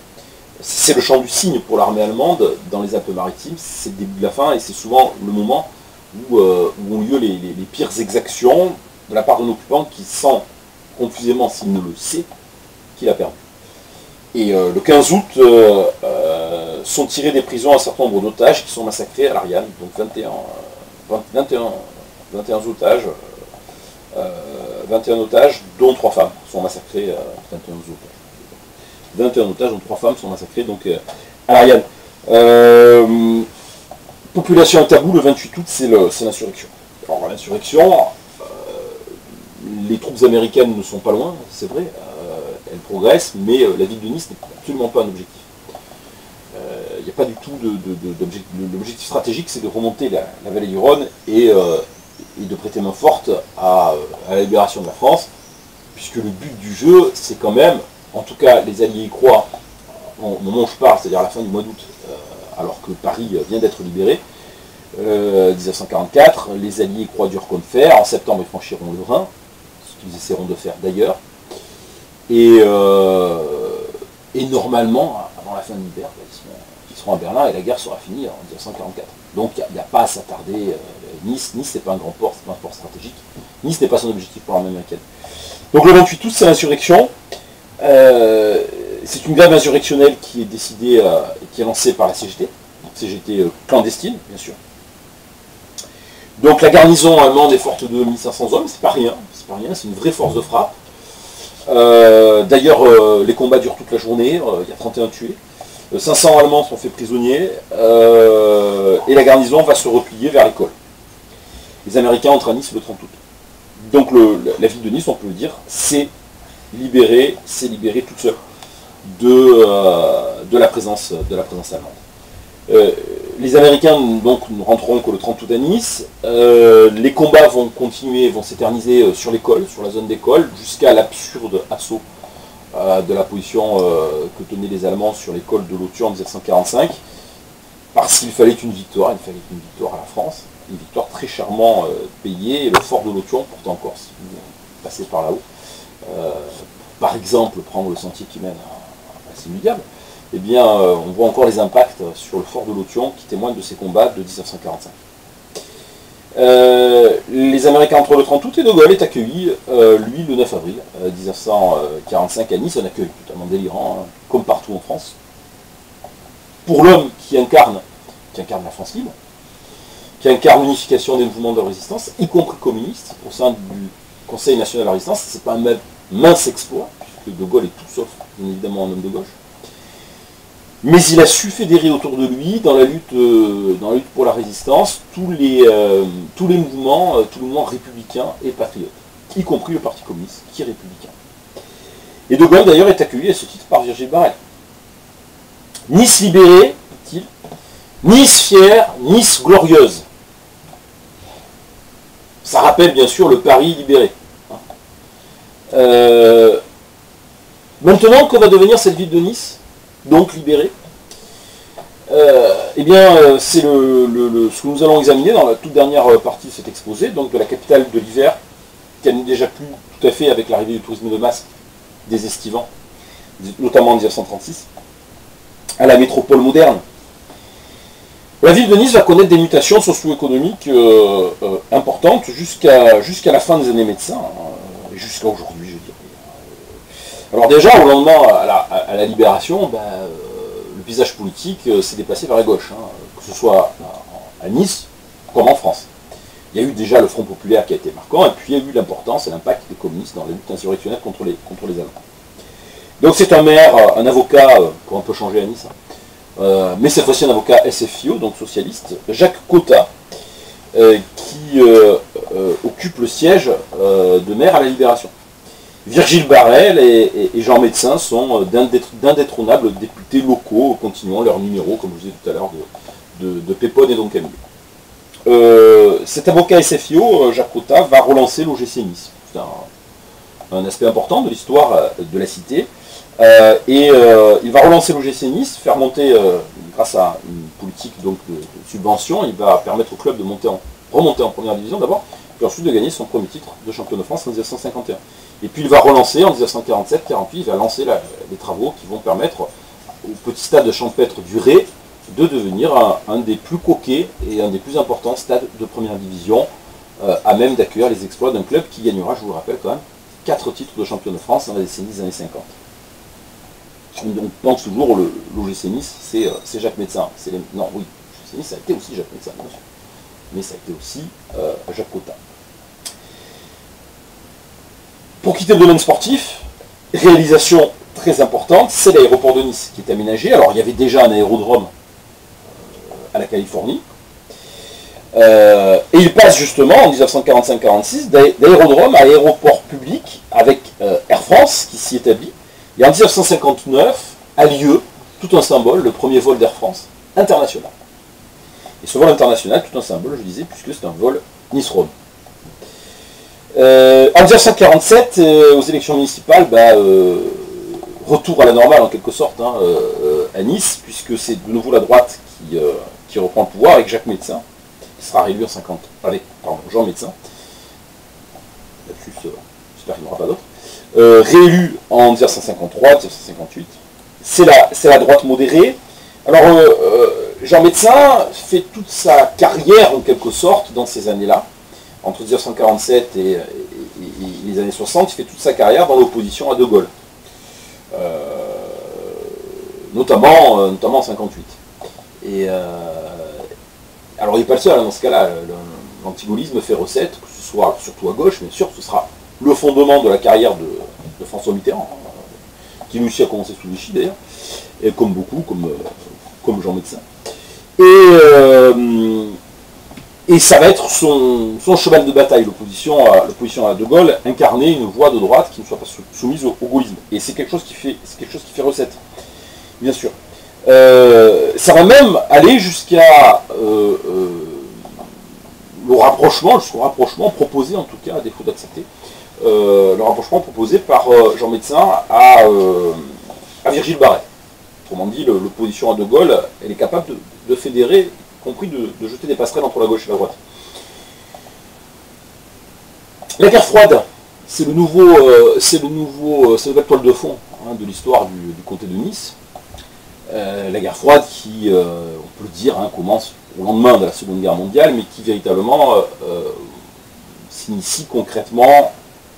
C'est le champ du cygne pour l'armée allemande dans les Alpes-Maritimes, c'est le début de la fin, et c'est souvent le moment où ont lieu les pires exactions de la part d'un occupant qui sent confusément, s'il ne le sait, qu'il a perdu. Et le 15 août, sont tirés des prisons un certain nombre d'otages qui sont massacrés à l'Ariane, donc 21 otages, 21 otages, dont 3 femmes sont massacrées, 21 otages, dont 3 femmes sont massacrées donc, à l'Ariane. Population tabou, le 28 août, c'est l'insurrection. Alors l'insurrection, les troupes américaines ne sont pas loin, c'est vrai, elles progressent, mais la ville de Nice n'est absolument pas un objectif. Il n'y a pas du tout d'objectif. L'objectif stratégique, c'est de remonter la vallée du Rhône et de prêter main forte à la libération de la France, puisque le but du jeu, c'est quand même, en tout cas les Alliés y croient, au moment où je parle, c'est-à-dire à la fin du mois d'août, alors que Paris vient d'être libéré, 1944, les Alliés croient dur comme fer, en septembre ils franchiront le Rhin, ce qu'ils essaieront de faire d'ailleurs, et normalement, avant la fin de l'hiver, ils seront à Berlin et la guerre sera finie en 1944. Donc il n'y a pas à s'attarder. Nice n'est pas un grand port, c'est pas un port stratégique. Nice n'est pas son objectif pour l'armée américaine. Donc le 28 août, c'est l'insurrection. C'est une grève insurrectionnelle qui est décidée, qui est lancée par la CGT. CGT clandestine, bien sûr. Donc la garnison allemande est forte de 1500 hommes, c'est pas rien, c'est une vraie force de frappe. D'ailleurs, les combats durent toute la journée, il y a 31 tués. 500 Allemands sont faits prisonniers, et la garnison va se replier vers l'école. Les Américains entrent à Nice le 30 août. Donc la ville de Nice, on peut le dire, s'est libérée toute seule de la présence allemande. Les Américains donc ne rentreront que le 30 août à Nice. Les combats vont continuer, vont s'éterniser sur l'école, sur la zone d'école, jusqu'à l'absurde assaut de la position que tenaient les Allemands sur l'école de Lothio en 1945, parce qu'il fallait une victoire, à la France, une victoire très chèrement payée, le fort de Lothio, pourtant encore, si vous passez par là-haut, par exemple, prendre le sentier qui mène à Sime-du-Diable, eh bien, on voit encore les impacts sur le fort de Lothio qui témoignent de ces combats de 1945. Les Américains entrent le 30 août et De Gaulle est accueilli, lui, le 9 avril 1945 à Nice, un accueil totalement délirant, comme partout en France. Pour l'homme qui incarne la France libre, qui incarne l'unification des mouvements de résistance, y compris communistes, au sein du Conseil national de la résistance, c'est pas un mince exploit, puisque De Gaulle est tout sauf, bien évidemment, un homme de gauche. Mais il a su fédérer autour de lui, dans la lutte pour la résistance, tous les mouvements républicains et patriotes, y compris le Parti communiste, qui est républicain. Et De Gaulle, d'ailleurs, est accueilli à ce titre par Virgile Barrel. Nice libérée, dit-il, Nice fière, Nice glorieuse. Ça rappelle bien sûr le Paris libéré. Maintenant, que va devenir cette ville de Nice ? donc libérée. C'est ce que nous allons examiner dans la toute dernière partie de cet exposé, donc de la capitale de l'hiver, qui n'est déjà plus tout à fait avec l'arrivée du tourisme de masse des estivants, notamment en 1936, à la métropole moderne. La ville de Nice va connaître des mutations socio-économiques importantes jusqu'à la fin des années médecins, et jusqu'à aujourd'hui, je dirais. Alors déjà, au lendemain à la libération, le paysage politique s'est déplacé vers la gauche, que ce soit à Nice comme en France. Il y a eu déjà le Front populaire qui a été marquant, et puis il y a eu l'importance et l'impact des communistes dans la lutte insurrectionnelle contre les Allemands. Donc c'est un maire, un avocat, qu'on peut changer à Nice, mais cette fois-ci un avocat SFIO, donc socialiste, Jacques Cotta, qui occupe le siège de maire à la Libération. Virgile Barrel et Jean Médecin sont d'indétrônables députés locaux, continuant leur numéro, comme je vous disais tout à l'heure, de Pépone et Don Camille. Cet avocat SFIO, Jacques Cotta, va relancer l'OGC Nice. C'est un aspect important de l'histoire de la cité. Il va relancer l'OGC Nice, faire monter, grâce à une politique donc, de subvention, il va permettre au club de remonter en première division d'abord, puis ensuite de gagner son premier titre de champion de France en 1951. Et puis il va relancer en 1947-48, il va lancer les travaux qui vont permettre au petit stade champêtre du Ré de devenir un des plus coquets et un des plus importants stades de première division, à même d'accueillir les exploits d'un club qui gagnera, je vous le rappelle quand même, 4 titres de champion de France dans la décennie des années 50. On pense toujours l'OGC Nice, c'est Jacques Médecin. Non, oui, l'OGC Nice, ça a été aussi Jacques Médecin, bien sûr. Mais ça a été aussi Jacques Cotta. Pour quitter le domaine sportif, réalisation très importante, c'est l'aéroport de Nice qui est aménagé. Alors il y avait déjà un aérodrome à la Californie. Et il passe justement en 1945-46 d'aérodrome à aéroport public avec Air France qui s'y établit. Et en 1959 a lieu tout un symbole, le premier vol d'Air France international. Et ce vol international, tout un symbole, je disais, puisque c'est un vol Nice-Rome. En 1947, aux élections municipales, retour à la normale en quelque sorte à Nice, puisque c'est de nouveau la droite qui reprend le pouvoir avec Jacques Médecin, qui sera réélu en 50, avec Jean Médecin. Là-dessus, j'espère qu'il n'y en aura pas d'autres. Réélu en 1953, 1958. C'est la droite modérée. Alors, Jean Médecin fait toute sa carrière en quelque sorte dans ces années-là. Entre 1947 et les années 60, il fait toute sa carrière dans l'opposition à De Gaulle. Notamment en 1958. Alors il n'est pas le seul, dans ce cas-là, l'antigaullisme fait recette, que ce soit surtout à gauche, bien sûr, ce sera le fondement de la carrière de François Mitterrand, qui lui aussi a commencé sous Vichy d'ailleurs, et comme beaucoup, comme Jean Médecin. Et ça va être son cheval de bataille, l'opposition à De Gaulle, incarner une voie de droite qui ne soit pas soumise au gaullisme. Et c'est quelque chose qui fait recette, bien sûr. Ça va même aller jusqu'à jusqu'au rapprochement proposé, en tout cas, à défaut d'accepter, le rapprochement proposé par Jean Médecin à Virgile Barrel. Autrement dit, l'opposition à De Gaulle, elle est capable de fédérer, y compris de jeter des passerelles entre la gauche et la droite. La guerre froide, c'est la nouvelle toile de fond de l'histoire du comté de Nice. La guerre froide qui, on peut le dire, commence au lendemain de la Seconde Guerre mondiale, mais qui véritablement s'initie concrètement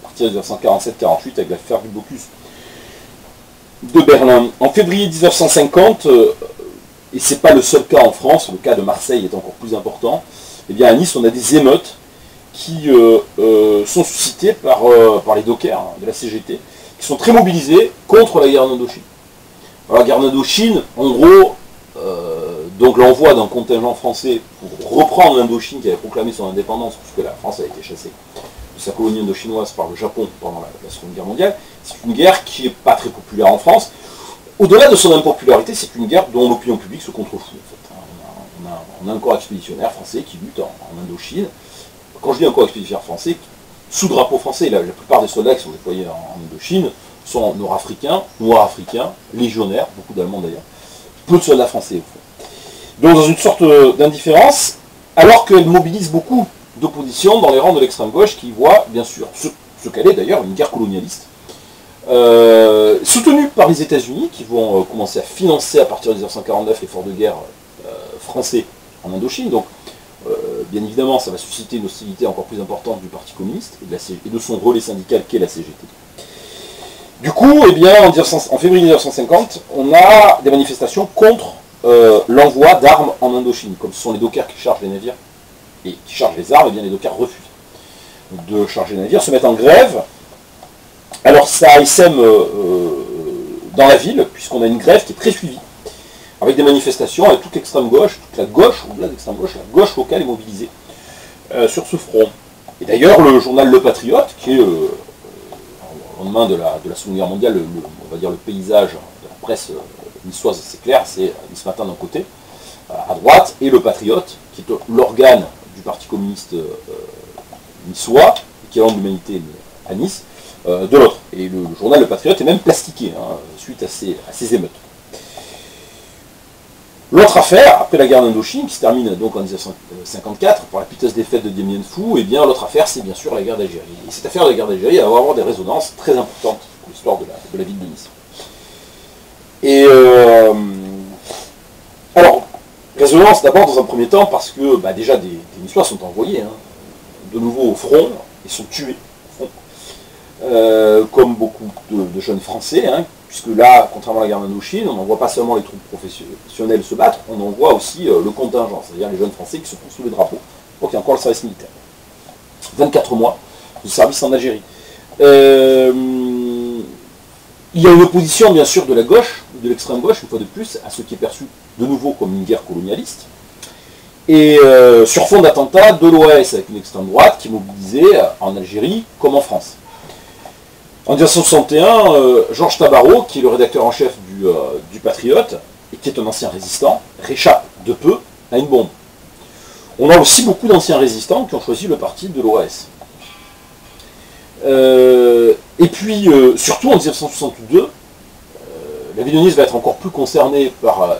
à partir de 1947-48 avec l'affaire du blocus de Berlin. En février 1950, et c'est pas le seul cas en France, le cas de Marseille est encore plus important, eh bien à Nice on a des émeutes qui sont suscitées par les dockers de la CGT, qui sont très mobilisés contre la guerre d'Indochine. Alors la guerre d'Indochine, en gros, donc l'envoi d'un contingent français pour reprendre l'Indochine qui avait proclamé son indépendance, puisque la France a été chassée de sa colonie indochinoise par le Japon pendant la Seconde Guerre mondiale, c'est une guerre qui n'est pas très populaire en France. Au-delà de son impopularité, c'est une guerre dont l'opinion publique se contrefout. En fait. On a un corps expéditionnaire français qui lutte en Indochine. Quand je dis un corps expéditionnaire français, sous drapeau français, la plupart des soldats qui sont déployés en Indochine sont nord-africains, noirs africains, légionnaires, beaucoup d'Allemands d'ailleurs, peu de soldats français au fond. Donc dans une sorte d'indifférence, alors qu'elle mobilise beaucoup d'opposition dans les rangs de l'extrême gauche qui voit, bien sûr, ce qu'elle est d'ailleurs, une guerre colonialiste, soutenue par les États-Unis qui vont commencer à financer à partir de 1949 l'effort de guerre français en Indochine. Donc bien évidemment, ça va susciter une hostilité encore plus importante du Parti communiste et de son relais syndical qu'est la CGT. Du coup, eh bien, en février 1950, on a des manifestations contre l'envoi d'armes en Indochine. Comme ce sont les dockers qui chargent les navires et qui chargent les armes, eh bien les dockers refusent de charger les navires, se mettent en grève. Alors ça essaime dans la ville, puisqu'on a une grève qui est très suivie, avec des manifestations, avec toute l'extrême gauche, toute la gauche, au-delà de l'extrême gauche, la gauche locale est mobilisée sur ce front. Et d'ailleurs, le journal Le Patriote, qui est, au lendemain de la Seconde Guerre mondiale, on va dire le paysage de la presse niçoise, c'est clair, c'est Nice Matin d'un côté, à droite, et Le Patriote, qui est l'organe du Parti communiste niçois, qui est l'homme de l'humanité à Nice, de l'autre. Et le journal Le Patriote est même plastiqué, suite à ces émeutes. L'autre affaire, après la guerre d'Indochine, qui se termine donc en 1954, par la piteuse défaite de Dien Bien Phu, et bien l'autre affaire, c'est bien sûr la guerre d'Algérie. Et cette affaire de la guerre d'Algérie va avoir des résonances très importantes pour l'histoire de la ville de Nice. Et alors, résonance d'abord dans un premier temps, parce que déjà des Niçois sont envoyés de nouveau au front, et sont tués au front, comme beaucoup de jeunes Français, puisque là, contrairement à la guerre d'Indochine, on n'envoie pas seulement les troupes professionnelles se battre, on envoie aussi le contingent, c'est-à-dire les jeunes Français qui se font sous le drapeau. Donc il y a encore le service militaire. 24 mois de service en Algérie. Il y a une opposition, bien sûr, de la gauche, de l'extrême gauche, une fois de plus, à ce qui est perçu de nouveau comme une guerre colonialiste. Et sur fond d'attentats de l'OAS, avec une extrême droite qui est mobilisée en Algérie comme en France. En 1961, Georges Tabarot, qui est le rédacteur en chef du Patriote, et qui est un ancien résistant, réchappe de peu à une bombe. On a aussi beaucoup d'anciens résistants qui ont choisi le parti de l'OAS. Et puis, surtout en 1962, la ville de Nice va être encore plus concernée par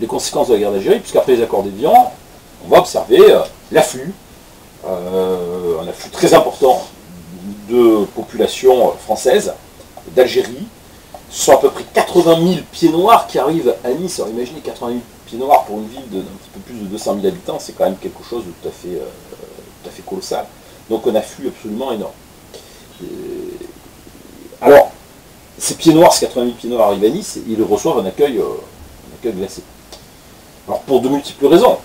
les conséquences de la guerre d'Algérie, puisqu'après les accords d'Évian, on va observer l'afflux, un afflux très important de population française, d'Algérie. Ce sont à peu près 80 000 pieds noirs qui arrivent à Nice. Alors imaginez 80 000 pieds noirs pour une ville d'un petit peu plus de 200 000 habitants, c'est quand même quelque chose de tout à fait colossal. Donc un afflux absolument énorme. Alors, ces pieds noirs, ces 80 000 pieds noirs arrivent à Nice, ils reçoivent un accueil glacé. Alors pour de multiples raisons.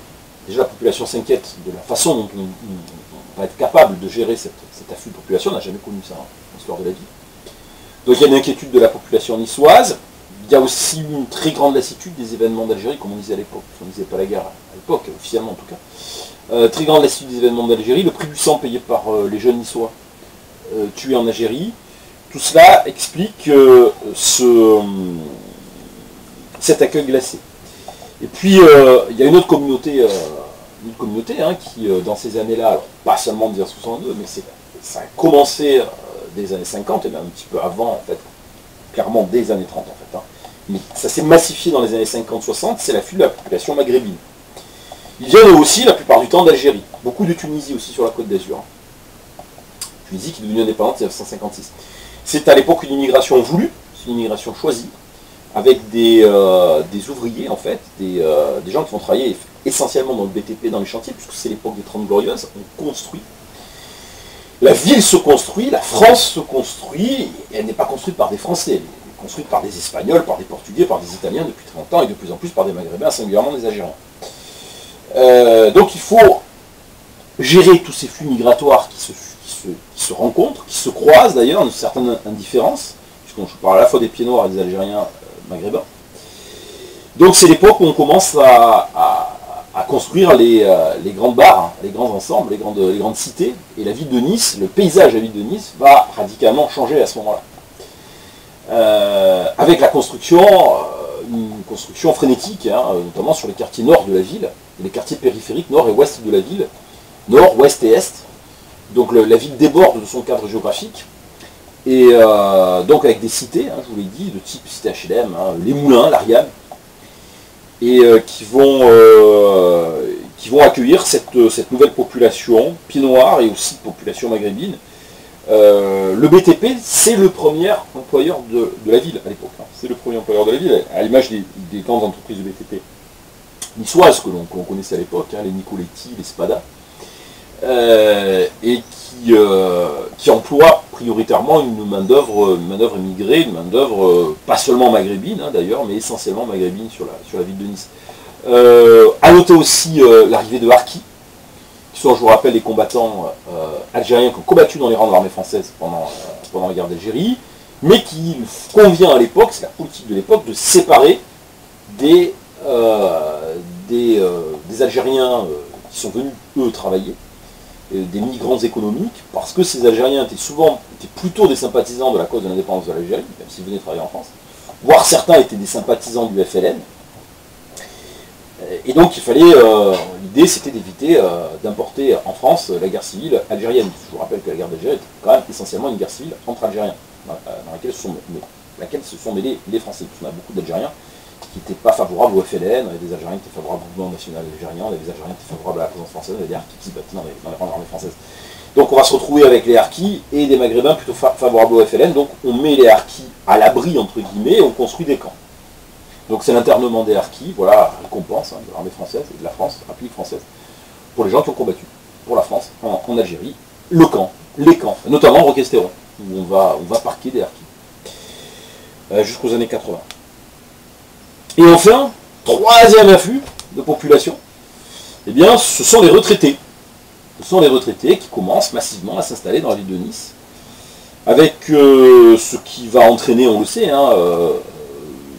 Déjà, la population s'inquiète de la façon dont on va être capable de gérer cet afflux de population. On n'a jamais connu ça dans l'histoire de la vie. Donc il y a une inquiétude de la population niçoise. Il y a aussi une très grande lassitude des événements d'Algérie, comme on disait à l'époque. On ne disait pas la guerre à l'époque, officiellement en tout cas. Très grande lassitude des événements d'Algérie. Le prix du sang payé par les jeunes niçois tués en Algérie. Tout cela explique cet accueil glacé. Et puis, il y a une autre communauté, qui, dans ces années-là, pas seulement en 1962, mais ça a commencé des années 50, et même un petit peu avant, en fait, clairement des années 30, en fait. Mais ça s'est massifié dans les années 50-60, c'est l'afflux de la population maghrébine. Ils viennent aussi, la plupart du temps, d'Algérie. Beaucoup de Tunisie aussi sur la côte d'Azur. Tunisie qui est devenue indépendante en 1956. C'est à l'époque une immigration voulue, c'est une immigration choisie, avec des ouvriers, en fait, des gens qui vont travailler essentiellement dans le BTP, dans les chantiers, puisque c'est l'époque des 30 Glorieuses. On construit. La ville se construit, la France se construit, et elle n'est pas construite par des Français, elle est construite par des Espagnols, par des Portugais, par des Italiens depuis très longtemps, et de plus en plus par des Maghrébins, singulièrement des Algériens. Donc il faut gérer tous ces flux migratoires qui se rencontrent, qui se croisent d'ailleurs, une certaine indifférence, puisqu'on parle à la fois des pieds noirs et des Algériens maghrébins. Donc c'est l'époque où on commence à construire les grandes barres, les grands ensembles, les grandes cités, et la ville de Nice, le paysage de la ville de Nice va radicalement changer à ce moment-là. Avec la construction, une construction frénétique, notamment sur les quartiers nord de la ville, et les quartiers périphériques nord et ouest de la ville, nord, ouest et est. Donc la ville déborde de son cadre géographique, Et donc avec des cités, hein, je vous l'ai dit, de type cité HLM, hein, les Moulins, l'Ariane, et qui vont accueillir cette nouvelle population pied noir et aussi population maghrébine. Le BTP, c'est le premier employeur de la ville à l'époque. Hein. C'est le premier employeur de la ville, à l'image des grandes entreprises de BTP niçoises que l'on connaissait à l'époque, hein, les Nicoletti, les Spada, et qui emploient prioritairement une main-d'œuvre immigrée, une main-d'œuvre pas seulement maghrébine hein, d'ailleurs, mais essentiellement maghrébine sur la ville de Nice. À noter aussi l'arrivée de harkis, qui sont, je vous rappelle, les combattants algériens qui ont combattu dans les rangs de l'armée française pendant la guerre d'Algérie, mais qui convient à l'époque, c'est la politique de l'époque, de séparer des Algériens qui sont venus, eux, travailler, des migrants économiques, parce que ces Algériens étaient plutôt des sympathisants de la cause de l'indépendance de l'Algérie, même s'ils venaient travailler en France, voire certains étaient des sympathisants du FLN. Et donc il fallait, l'idée c'était d'éviter d'importer en France la guerre civile algérienne. Je vous rappelle que la guerre d'Algérie était quand même essentiellement une guerre civile entre Algériens, dans laquelle se sont mêlés les Français. On a beaucoup d'Algériens qui n'étaient pas favorables au FLN, il y avait des Algériens qui étaient favorables au mouvement national algérien, il y avait des Algériens qui étaient favorables à la présence française, il y avait des harkis qui se battaient dans les rangs de l'armée française. Donc on va se retrouver avec les harkis et des maghrébins plutôt favorables au FLN, donc on met les harkis à l'abri, entre guillemets, et on construit des camps. Donc c'est l'internement des harkis, voilà, récompense hein, de l'armée française et de la France, République française, pour les gens qui ont combattu pour la France en Algérie, les camps, notamment Roquestéron, où on va parquer des harkis, jusqu'aux années 80. Et enfin, troisième afflux de population, eh bien, ce sont les retraités. Ce sont les retraités qui commencent massivement à s'installer dans la ville de Nice, avec ce qui va entraîner, on le sait, hein,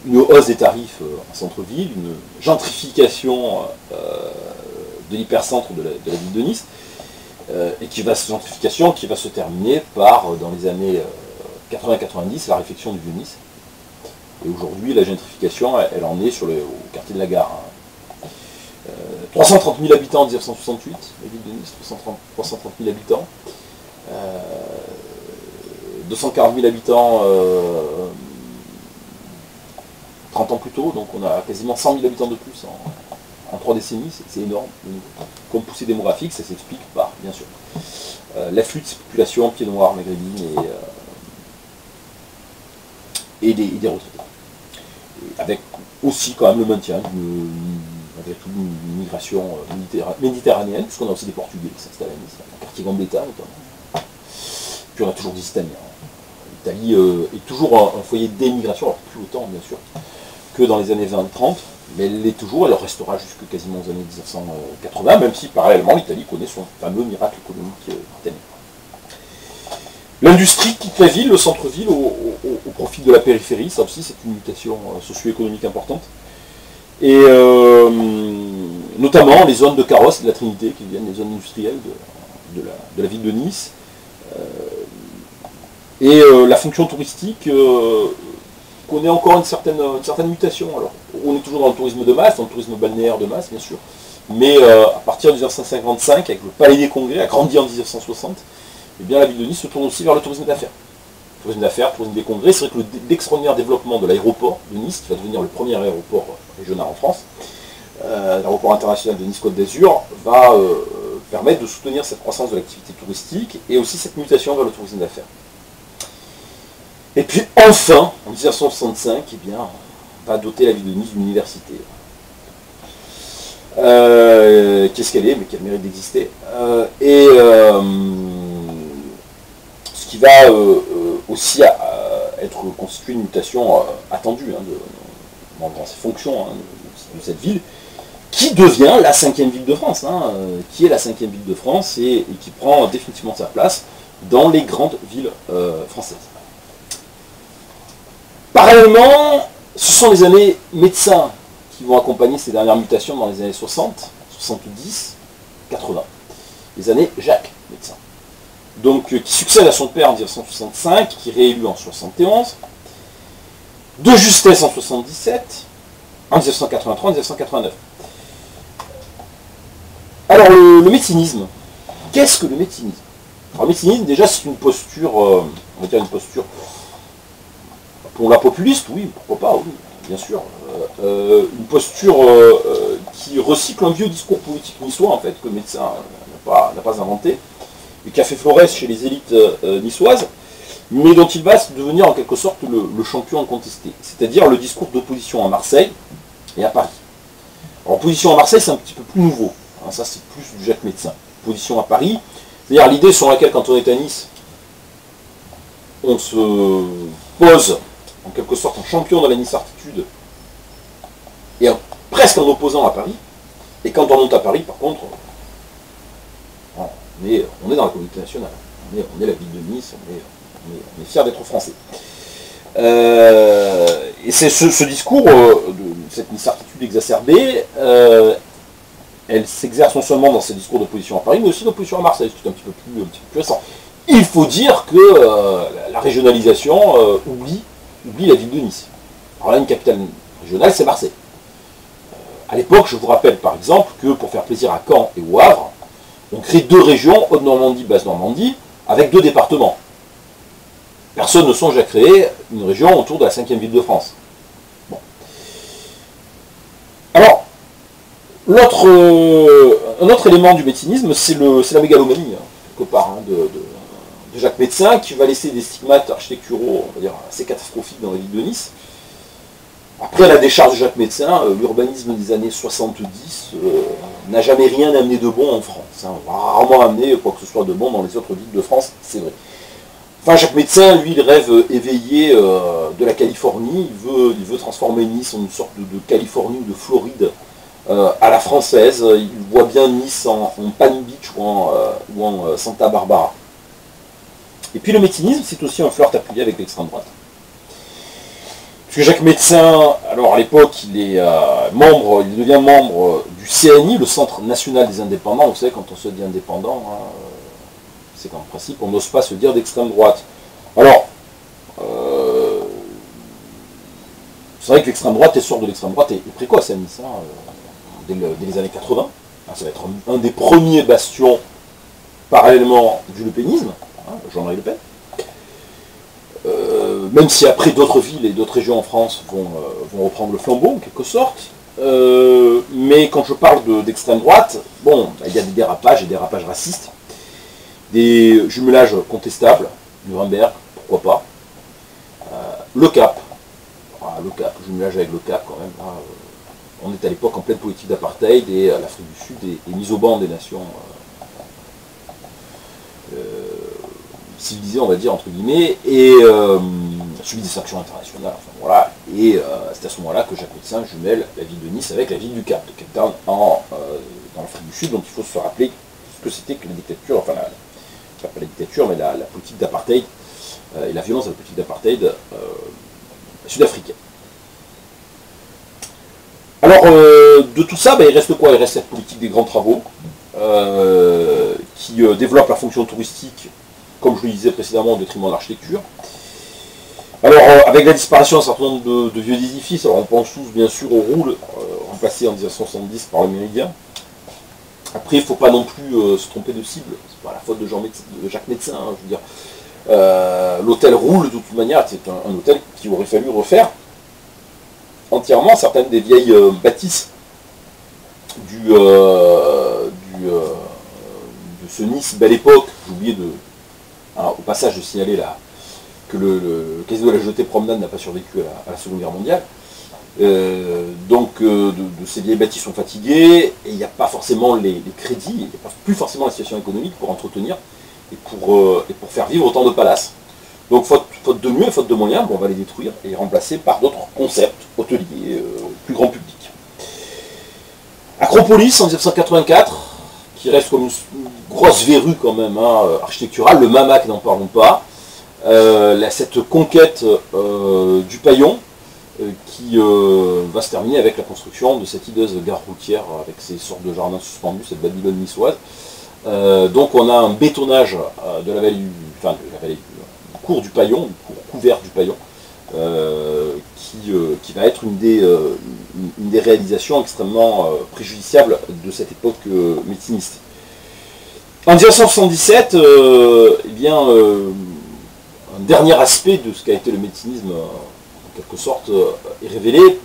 une hausse des tarifs en centre-ville, une gentrification de l'hypercentre de la ville de Nice, et gentrification qui va se terminer par, dans les années 80-90, la réfection du Vieux-Nice. Et aujourd'hui, la gentrification, elle en est au quartier de la Gare. Hein. 330 000 habitants en 1968, la ville de Nice, 330 000 habitants. 240 000 habitants 30 ans plus tôt, donc on a quasiment 100 000 habitants de plus en 3 décennies, c'est énorme. Comme poussée démographique, ça s'explique par, bien sûr, l'afflux de ces populations pieds noirs, maghrébines et des retraités. Avec aussi quand même le maintien d'une migration méditerranéenne, puisqu'on a aussi des Portugais qui s'installent à Nice, le quartier Gambetta notamment. Puis on a toujours des Italiens. L'Italie est toujours un foyer d'émigration, alors plus autant bien sûr que dans les années 20-30, mais elle l'est toujours, elle restera jusque quasiment aux années 1980, même si parallèlement l'Italie connaît son fameux miracle économique italien. L'industrie quitte la ville, le centre-ville, au profit de la périphérie, ça aussi c'est une mutation socio-économique importante. Et notamment les zones de carrosse de la Trinité, qui deviennent les zones industrielles de la ville de Nice. Et la fonction touristique connaît encore une certaine mutation. Alors, on est toujours dans le tourisme de masse, dans le tourisme balnéaire de masse, bien sûr. Mais à partir de 1955, avec le Palais des Congrès, agrandi en 1960, eh bien, la ville de Nice se tourne aussi vers le tourisme d'affaires. Tourisme d'affaires, tourisme des congrès, c'est vrai que l'extraordinaire développement de l'aéroport de Nice, qui va devenir le premier aéroport régional en France, l'aéroport international de Nice-Côte d'Azur, va permettre de soutenir cette croissance de l'activité touristique et aussi cette mutation vers le tourisme d'affaires. Et puis enfin, en 1965, eh bien, va doter la ville de Nice d'une université. Qu'est-ce qu'elle est, mais qu'elle mérite d'exister. Ce qui va aussi être constitué une mutation attendue hein, dans ses fonctions hein, de cette ville, qui devient la 5e ville de France, hein, qui est la 5e ville de France et qui prend définitivement sa place dans les grandes villes françaises. Parallèlement, ce sont les années médecins qui vont accompagner ces dernières mutations dans les années 60, 70, 80. Les années Jacques médecin. Donc, qui succède à son père en 1965, qui est réélu en 71, de justesse en 77, en 1983, en 1989. Alors, le médecinisme. Qu'est-ce que le médecinisme? Alors, le médecinisme, déjà, c'est une posture, on on va dire une posture, pour la populiste, oui, pourquoi pas, oui, bien sûr, une posture qui recycle un vieux discours politique niçois, en fait, que le médecin n'a pas inventé, et qui a fait florès chez les élites niçoises, mais dont il va devenir en quelque sorte le champion incontesté, c'est-à-dire le discours d'opposition à Marseille et à Paris. Alors, opposition à Marseille, c'est un petit peu plus nouveau, hein, ça c'est plus du Jacques Médecin. Opposition à Paris, c'est-à-dire l'idée sur laquelle, quand on est à Nice, on se pose en quelque sorte en champion de la Nice-artitude et presque en opposant à Paris, et quand on monte à Paris, par contre, on est dans la communauté nationale, on est la ville de Nice, on est fiers d'être français. Et c'est ce discours, de cette Nice-artitude exacerbée, elle s'exerce non seulement dans ses discours d'opposition à Paris, mais aussi d'opposition à Marseille, ce qui est un petit peu plus récent. Il faut dire que la régionalisation oublie la ville de Nice. Alors là, une capitale régionale, c'est Marseille. À l'époque, je vous rappelle par exemple que pour faire plaisir à Caen et au Havre, on crée 2 régions, Haute-Normandie, Basse-Normandie, avec 2 départements. Personne ne songe à créer une région autour de la 5e ville de France. Bon. Alors, un autre élément du médecinisme, c'est la mégalomanie, hein, quelque part, hein, de Jacques Médecin, qui va laisser des stigmates architecturaux, on va dire, assez catastrophiques dans la ville de Nice. Après la décharge de Jacques Médecin, l'urbanisme des années 70 n'a jamais rien amené de bon en France. Hein. On va rarement amener quoi que ce soit de bon dans les autres villes de France, c'est vrai. Enfin, Jacques Médecin, lui, il rêve éveillé de la Californie. Il veut transformer Nice en une sorte de Californie ou de Floride à la française. Il voit bien Nice en Palm Beach ou en Santa Barbara. Et puis le médecinisme, c'est aussi un flirt appuyé avec l'extrême droite. Parce que Jacques Médecin, alors à l'époque, il devient membre du CNI, le Centre National des Indépendants. Vous savez, quand on se dit indépendant, hein, c'est qu'en principe, on n'ose pas se dire d'extrême droite. Alors, c'est vrai que l'extrême droite, l'essor de l'extrême droite est précoce à Nice, hein, dès les années 80. Ça va être un des premiers bastions, parallèlement du lepénisme, hein, Jean-Marie Le Pen. Même si après d'autres villes et d'autres régions en France vont reprendre le flambeau, en quelque sorte. Mais quand je parle d'extrême droite, bon, il y a des dérapages et des dérapages racistes, des jumelages contestables, Nuremberg, pourquoi pas. Le Cap, jumelage avec le Cap quand même. Là, on est à l'époque en pleine politique d'apartheid et l'Afrique du Sud est mise au banc des nations civilisées, on va dire, entre guillemets, et subit des sanctions internationales. Enfin, voilà. Et c'est à ce moment-là que Jacques Médecin jumelle la ville de Nice avec la ville du Cap, de Cape Town, dans l'Afrique du Sud. Donc il faut se rappeler ce que c'était que la dictature, enfin pas la dictature, mais la politique d'apartheid et la violence de la politique d'apartheid sud-africaine. Alors, de tout ça, il reste quoi? Il reste cette politique des grands travaux, qui développe la fonction touristique, comme je le disais précédemment, au détriment de l'architecture. Alors, avec la disparition d'un certain nombre de vieux édifices, alors on pense tous bien sûr au Roule, remplacé en 1970 par le Méridien. Après, il ne faut pas non plus se tromper de cible, c'est pas la faute de Jacques Médecin, hein, je veux dire. L'hôtel Roule, de toute manière, c'est un hôtel qu'il aurait fallu refaire entièrement. Certaines des vieilles bâtisses de ce Nice Belle Époque, j'ai oublié au passage de signaler que le casino de la Jetée Promenade n'a pas survécu à la Seconde Guerre mondiale. Donc de ces vieilles bâtisses sont fatiguées et il n'y a pas forcément les crédits, il n'y a plus forcément la situation économique pour entretenir et pour faire vivre autant de palaces. Donc faute de mieux et faute de moyens, on va les détruire et les remplacer par d'autres concepts hôteliers, plus grand public. Acropolis en 1984, qui reste comme une grosse verrue quand même, hein, architecturale, le Mamac n'en parlons pas, cette conquête du Paillon, qui va se terminer avec la construction de cette hideuse gare routière avec ces sortes de jardins suspendus, cette Babylone niçoise. Donc on a un bétonnage de la vallée du cours du Paillon, du cours couvert du Paillon, qui va être une des réalisations extrêmement préjudiciables de cette époque médéciniste. En 1977, un dernier aspect de ce qu'a été le médecinisme, en quelque sorte, est révélé,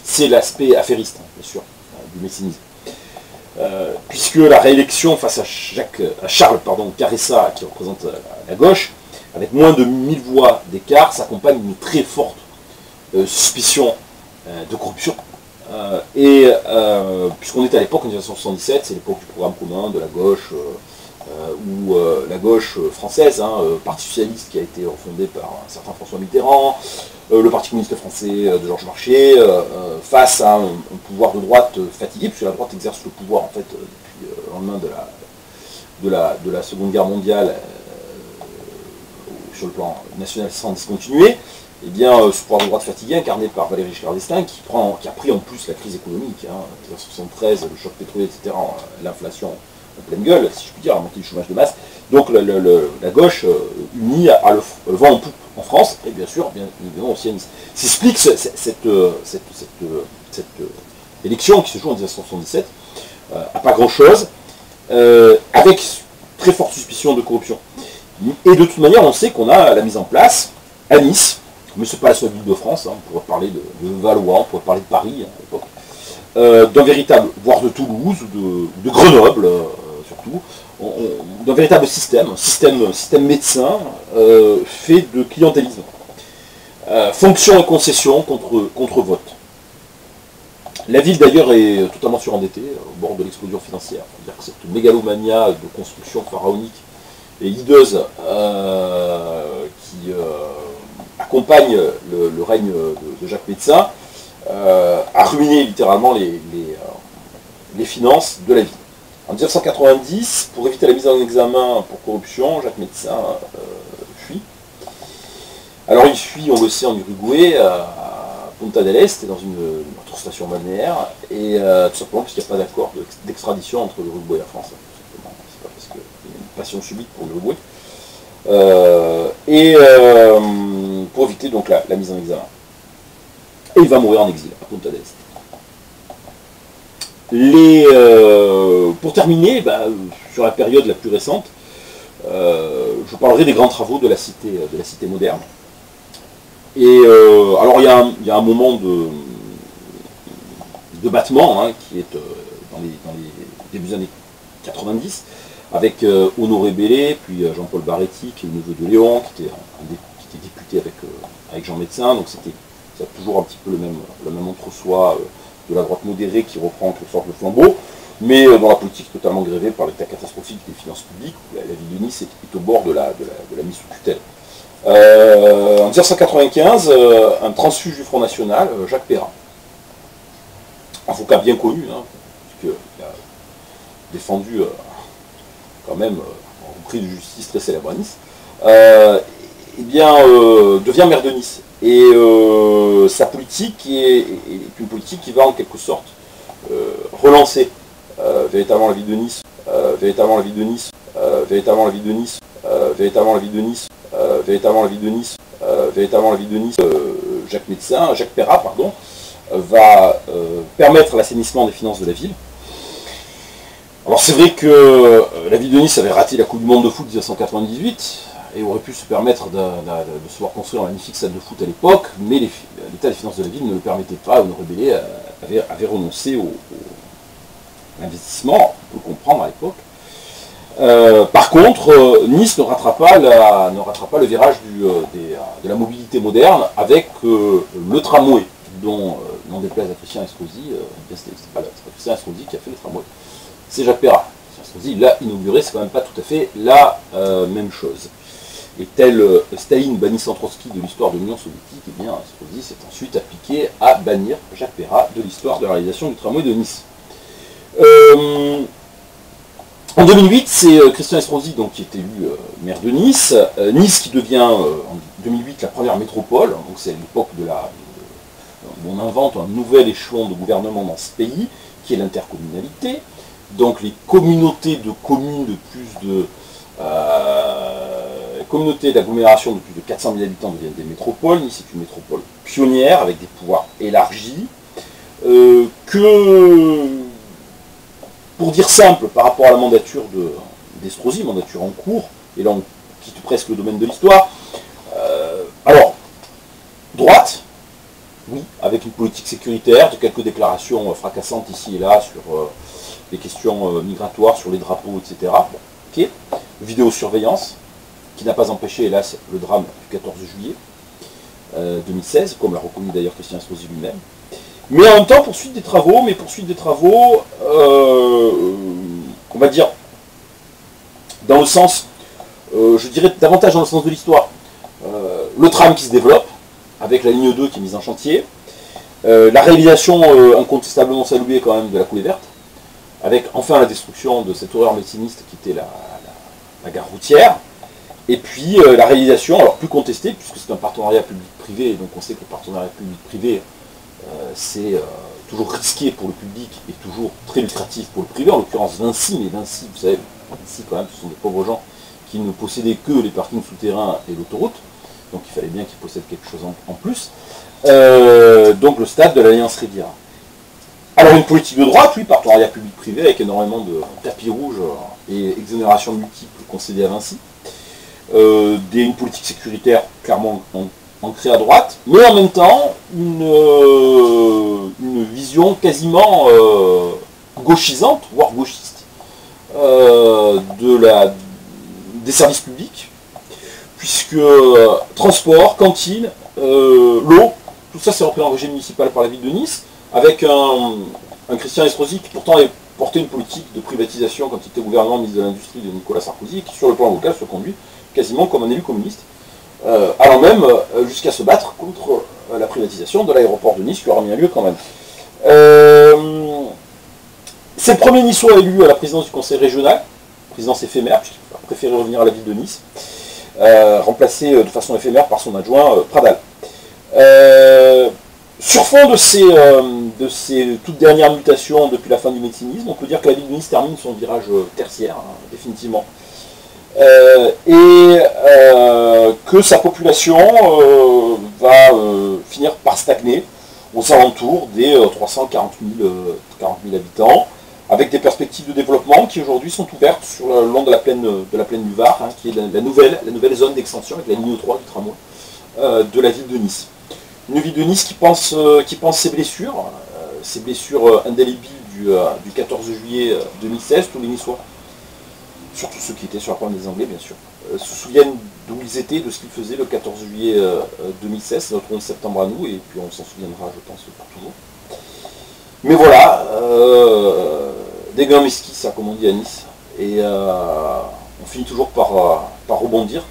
c'est l'aspect affairiste, bien sûr, du médecinisme. Puisque la réélection face à Charles Caressa, qui représente la gauche, avec moins de 1000 voix d'écart, s'accompagne d'une très forte suspicion de corruption. Puisqu'on est à l'époque, en 1977, c'est l'époque du programme commun de la gauche, ou la gauche française, Parti socialiste qui a été refondé par un certain François Mitterrand, le Parti communiste français de Georges Marchais, face à un pouvoir de droite fatigué, puisque la droite exerce le pouvoir en fait depuis le lendemain de la Seconde Guerre mondiale, sur le plan national sans discontinuer. Eh bien, ce pouvoir de droite fatigué, incarné par Valéry Giscard d'Estaing, qui a pris en plus la crise économique, 1973, le choc pétrolier, etc., l'inflation en pleine gueule, si je puis dire, la montée du chômage de masse. Donc la gauche unie a le vent en poupe en France, et bien sûr, bien évidemment aussi à Nice. S'explique cette élection qui se joue en 1977, à pas grand-chose, avec très forte suspicion de corruption. Et de toute manière, on sait qu'on a la mise en place, à Nice, mais ce n'est pas la seule ville de France, on pourrait parler de Valois, on pourrait parler de Paris à l'époque, d'un véritable, voire de Toulouse, de Grenoble surtout, d'un véritable système médecin fait de clientélisme. Fonction et concession contre vote. La ville d'ailleurs est totalement surendettée, au bord de l'explosion financière. C'est-à-dire que cette mégalomania de construction pharaonique et hideuse qui accompagne le règne de Jacques Médecin a ruiné littéralement les finances de la ville. En 1990, pour éviter la mise en examen pour corruption, Jacques Médecin fuit. Alors il fuit, on le sait, en Uruguay, à Punta del Este, dans une autre station balnéaire, et tout simplement parce qu'il n'y a pas d'accord d'extradition entre l'Uruguay et la France. C'est pas parce qu'il y a une passion subite pour l'Uruguay. Pour éviter donc la mise en examen. Et il va mourir en exil, à Punta del Este. Pour terminer, sur la période la plus récente, je parlerai des grands travaux de la cité moderne. Et alors il y a un moment de battement qui est dans les débuts des années 90, avec Honoré Bellé, puis Jean-Paul Baretti, qui est le neveu de Léon, qui était député avec Jean Médecin, donc ça a toujours un petit peu le même entre-soi de la droite modérée qui reprend en quelque sorte le flambeau, mais dans la politique totalement grévée par l'état catastrophique des finances publiques, où la ville de Nice est au bord de la mise sous tutelle. En 1995, un transfuge du Front National, Jacques Perrin, avocat bien connu, puisqu'il a défendu quand même un prix de justice très célèbre à Nice, devient maire de Nice. Et sa politique est une politique qui va en quelque sorte relancer véritablement la ville de Nice, Jacques Perrin, va permettre l'assainissement des finances de la ville. Alors c'est vrai que la ville de Nice avait raté la Coupe du Monde de foot 1998 et aurait pu se permettre de se voir construire un magnifique stade de foot à l'époque, mais l'état des finances de la ville ne le permettait pas. Honoré Bellé avait renoncé à l'investissement, on peut le comprendre à l'époque. Par contre, Nice ne rattrape pas le virage de la mobilité moderne avec le tramway, dont, n'en déplaise à Christian Estrosi, c'est pas Christian Estrosi qui a fait le tramway, c'est Jacques Perrin. Christian Estrosi l'a inauguré, c'est quand même pas tout à fait la même chose. Et tel Staline bannissant Trotsky de l'histoire de l'Union soviétique, eh bien Estrosi s'est ensuite appliqué à bannir Jacques Perrin de l'histoire de la réalisation du tramway de Nice. En 2008, c'est Christian Estrosi qui est élu maire de Nice. Nice qui devient en 2008 la première métropole, donc c'est l'époque où on invente un nouvel échelon de gouvernement dans ce pays, qui est l'intercommunalité. Donc les communautés de communes communautés d'agglomération de plus de 400 000 habitants deviennent des métropoles. Nice est une métropole pionnière avec des pouvoirs élargis. Pour dire simple, par rapport à la mandature d'Estrosi, mandature en cours, et là on quitte presque le domaine de l'histoire, Oui, avec une politique sécuritaire, de quelques déclarations fracassantes ici et là sur les questions migratoires, sur les drapeaux, etc. Bon, ok. Vidéosurveillance, qui n'a pas empêché, hélas, le drame du 14 juillet 2016, comme l'a reconnu d'ailleurs Christian Estrosi lui-même. Mais en même temps, poursuite des travaux, on va dire, dans le sens, je dirais davantage dans le sens de l'histoire, le tram qui se développe, avec la ligne 2 qui est mise en chantier, la réalisation incontestablement saluée quand même de la coulée verte, avec enfin la destruction de cette horreur médecинiste qui était la gare routière, et puis la réalisation, alors plus contestée, puisque c'est un partenariat public-privé, donc on sait que le partenariat public-privé, c'est toujours risqué pour le public et toujours très lucratif pour le privé, en l'occurrence Vinci, mais Vinci, vous savez, Vinci quand même, ce sont des pauvres gens qui ne possédaient que les parkings souterrains et l'autoroute, donc il fallait bien qu'ils possèdent quelque chose en plus. Donc le stade de l'Alliance Riviera. Alors une politique de droite, oui, partenariat public-privé avec énormément de tapis rouges et exonérations multiples concédées à Vinci. Une politique sécuritaire clairement ancrée à droite, mais en même temps une vision quasiment gauchisante, voire gauchiste, des services publics, puisque transport, cantine, l'eau, tout ça c'est repris en régime municipal par la ville de Nice, avec un Christian Estrosi qui pourtant avait porté une politique de privatisation quand il était gouvernement ministre de l'Industrie de Nicolas Sarkozy, et qui sur le plan local se conduit quasiment comme un élu communiste, allant même jusqu'à se battre contre la privatisation de l'aéroport de Nice qui aura mis un lieu quand même. C'est le premier niçois élu à la présidence du conseil régional, présidence éphémère, puisqu'il a préféré revenir à la ville de Nice, remplacé de façon éphémère par son adjoint Pradal. Sur fond de ces toutes dernières mutations depuis la fin du médecinisme, on peut dire que la ville de Nice termine son virage tertiaire, définitivement. Que sa population va finir par stagner aux alentours des 340 000 habitants, avec des perspectives de développement qui aujourd'hui sont ouvertes sur le long de la plaine du Var, hein, qui est la nouvelle zone d'extension avec la ligne 3 du tramway de la ville de Nice. Une ville de Nice qui pense ses blessures indélébiles du 14 juillet 2016, tous les Niçois, surtout ceux qui étaient sur la pointe des Anglais bien sûr, se souviennent d'où ils étaient, de ce qu'ils faisaient le 14 juillet 2016, c'est notre 11 septembre à nous, et puis on s'en souviendra je pense pour toujours. Mais voilà, des gains mesquisses, comme on dit à Nice, et on finit toujours par rebondir,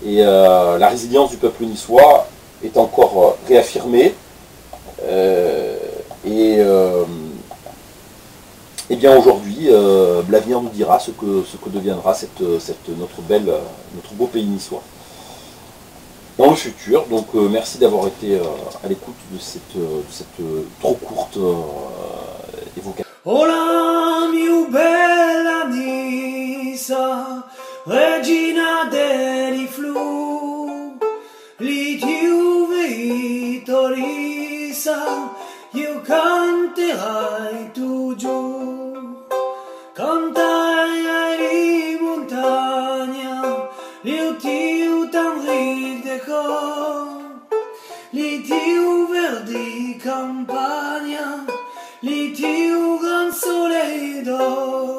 et la résilience du peuple niçois est encore réaffirmée, et bien aujourd'hui, l'avenir nous dira ce que deviendra notre beau pays niçois dans le futur. Donc merci d'avoir été à l'écoute de cette trop courte évocation. Hola mia bella Nisa, regina dei flu, li tiu vittorisa, io canterai tu giù, canterai di montagna, li tiu tan rive de cor, li tiu verdi campagna, li tiu gran soleil d'or.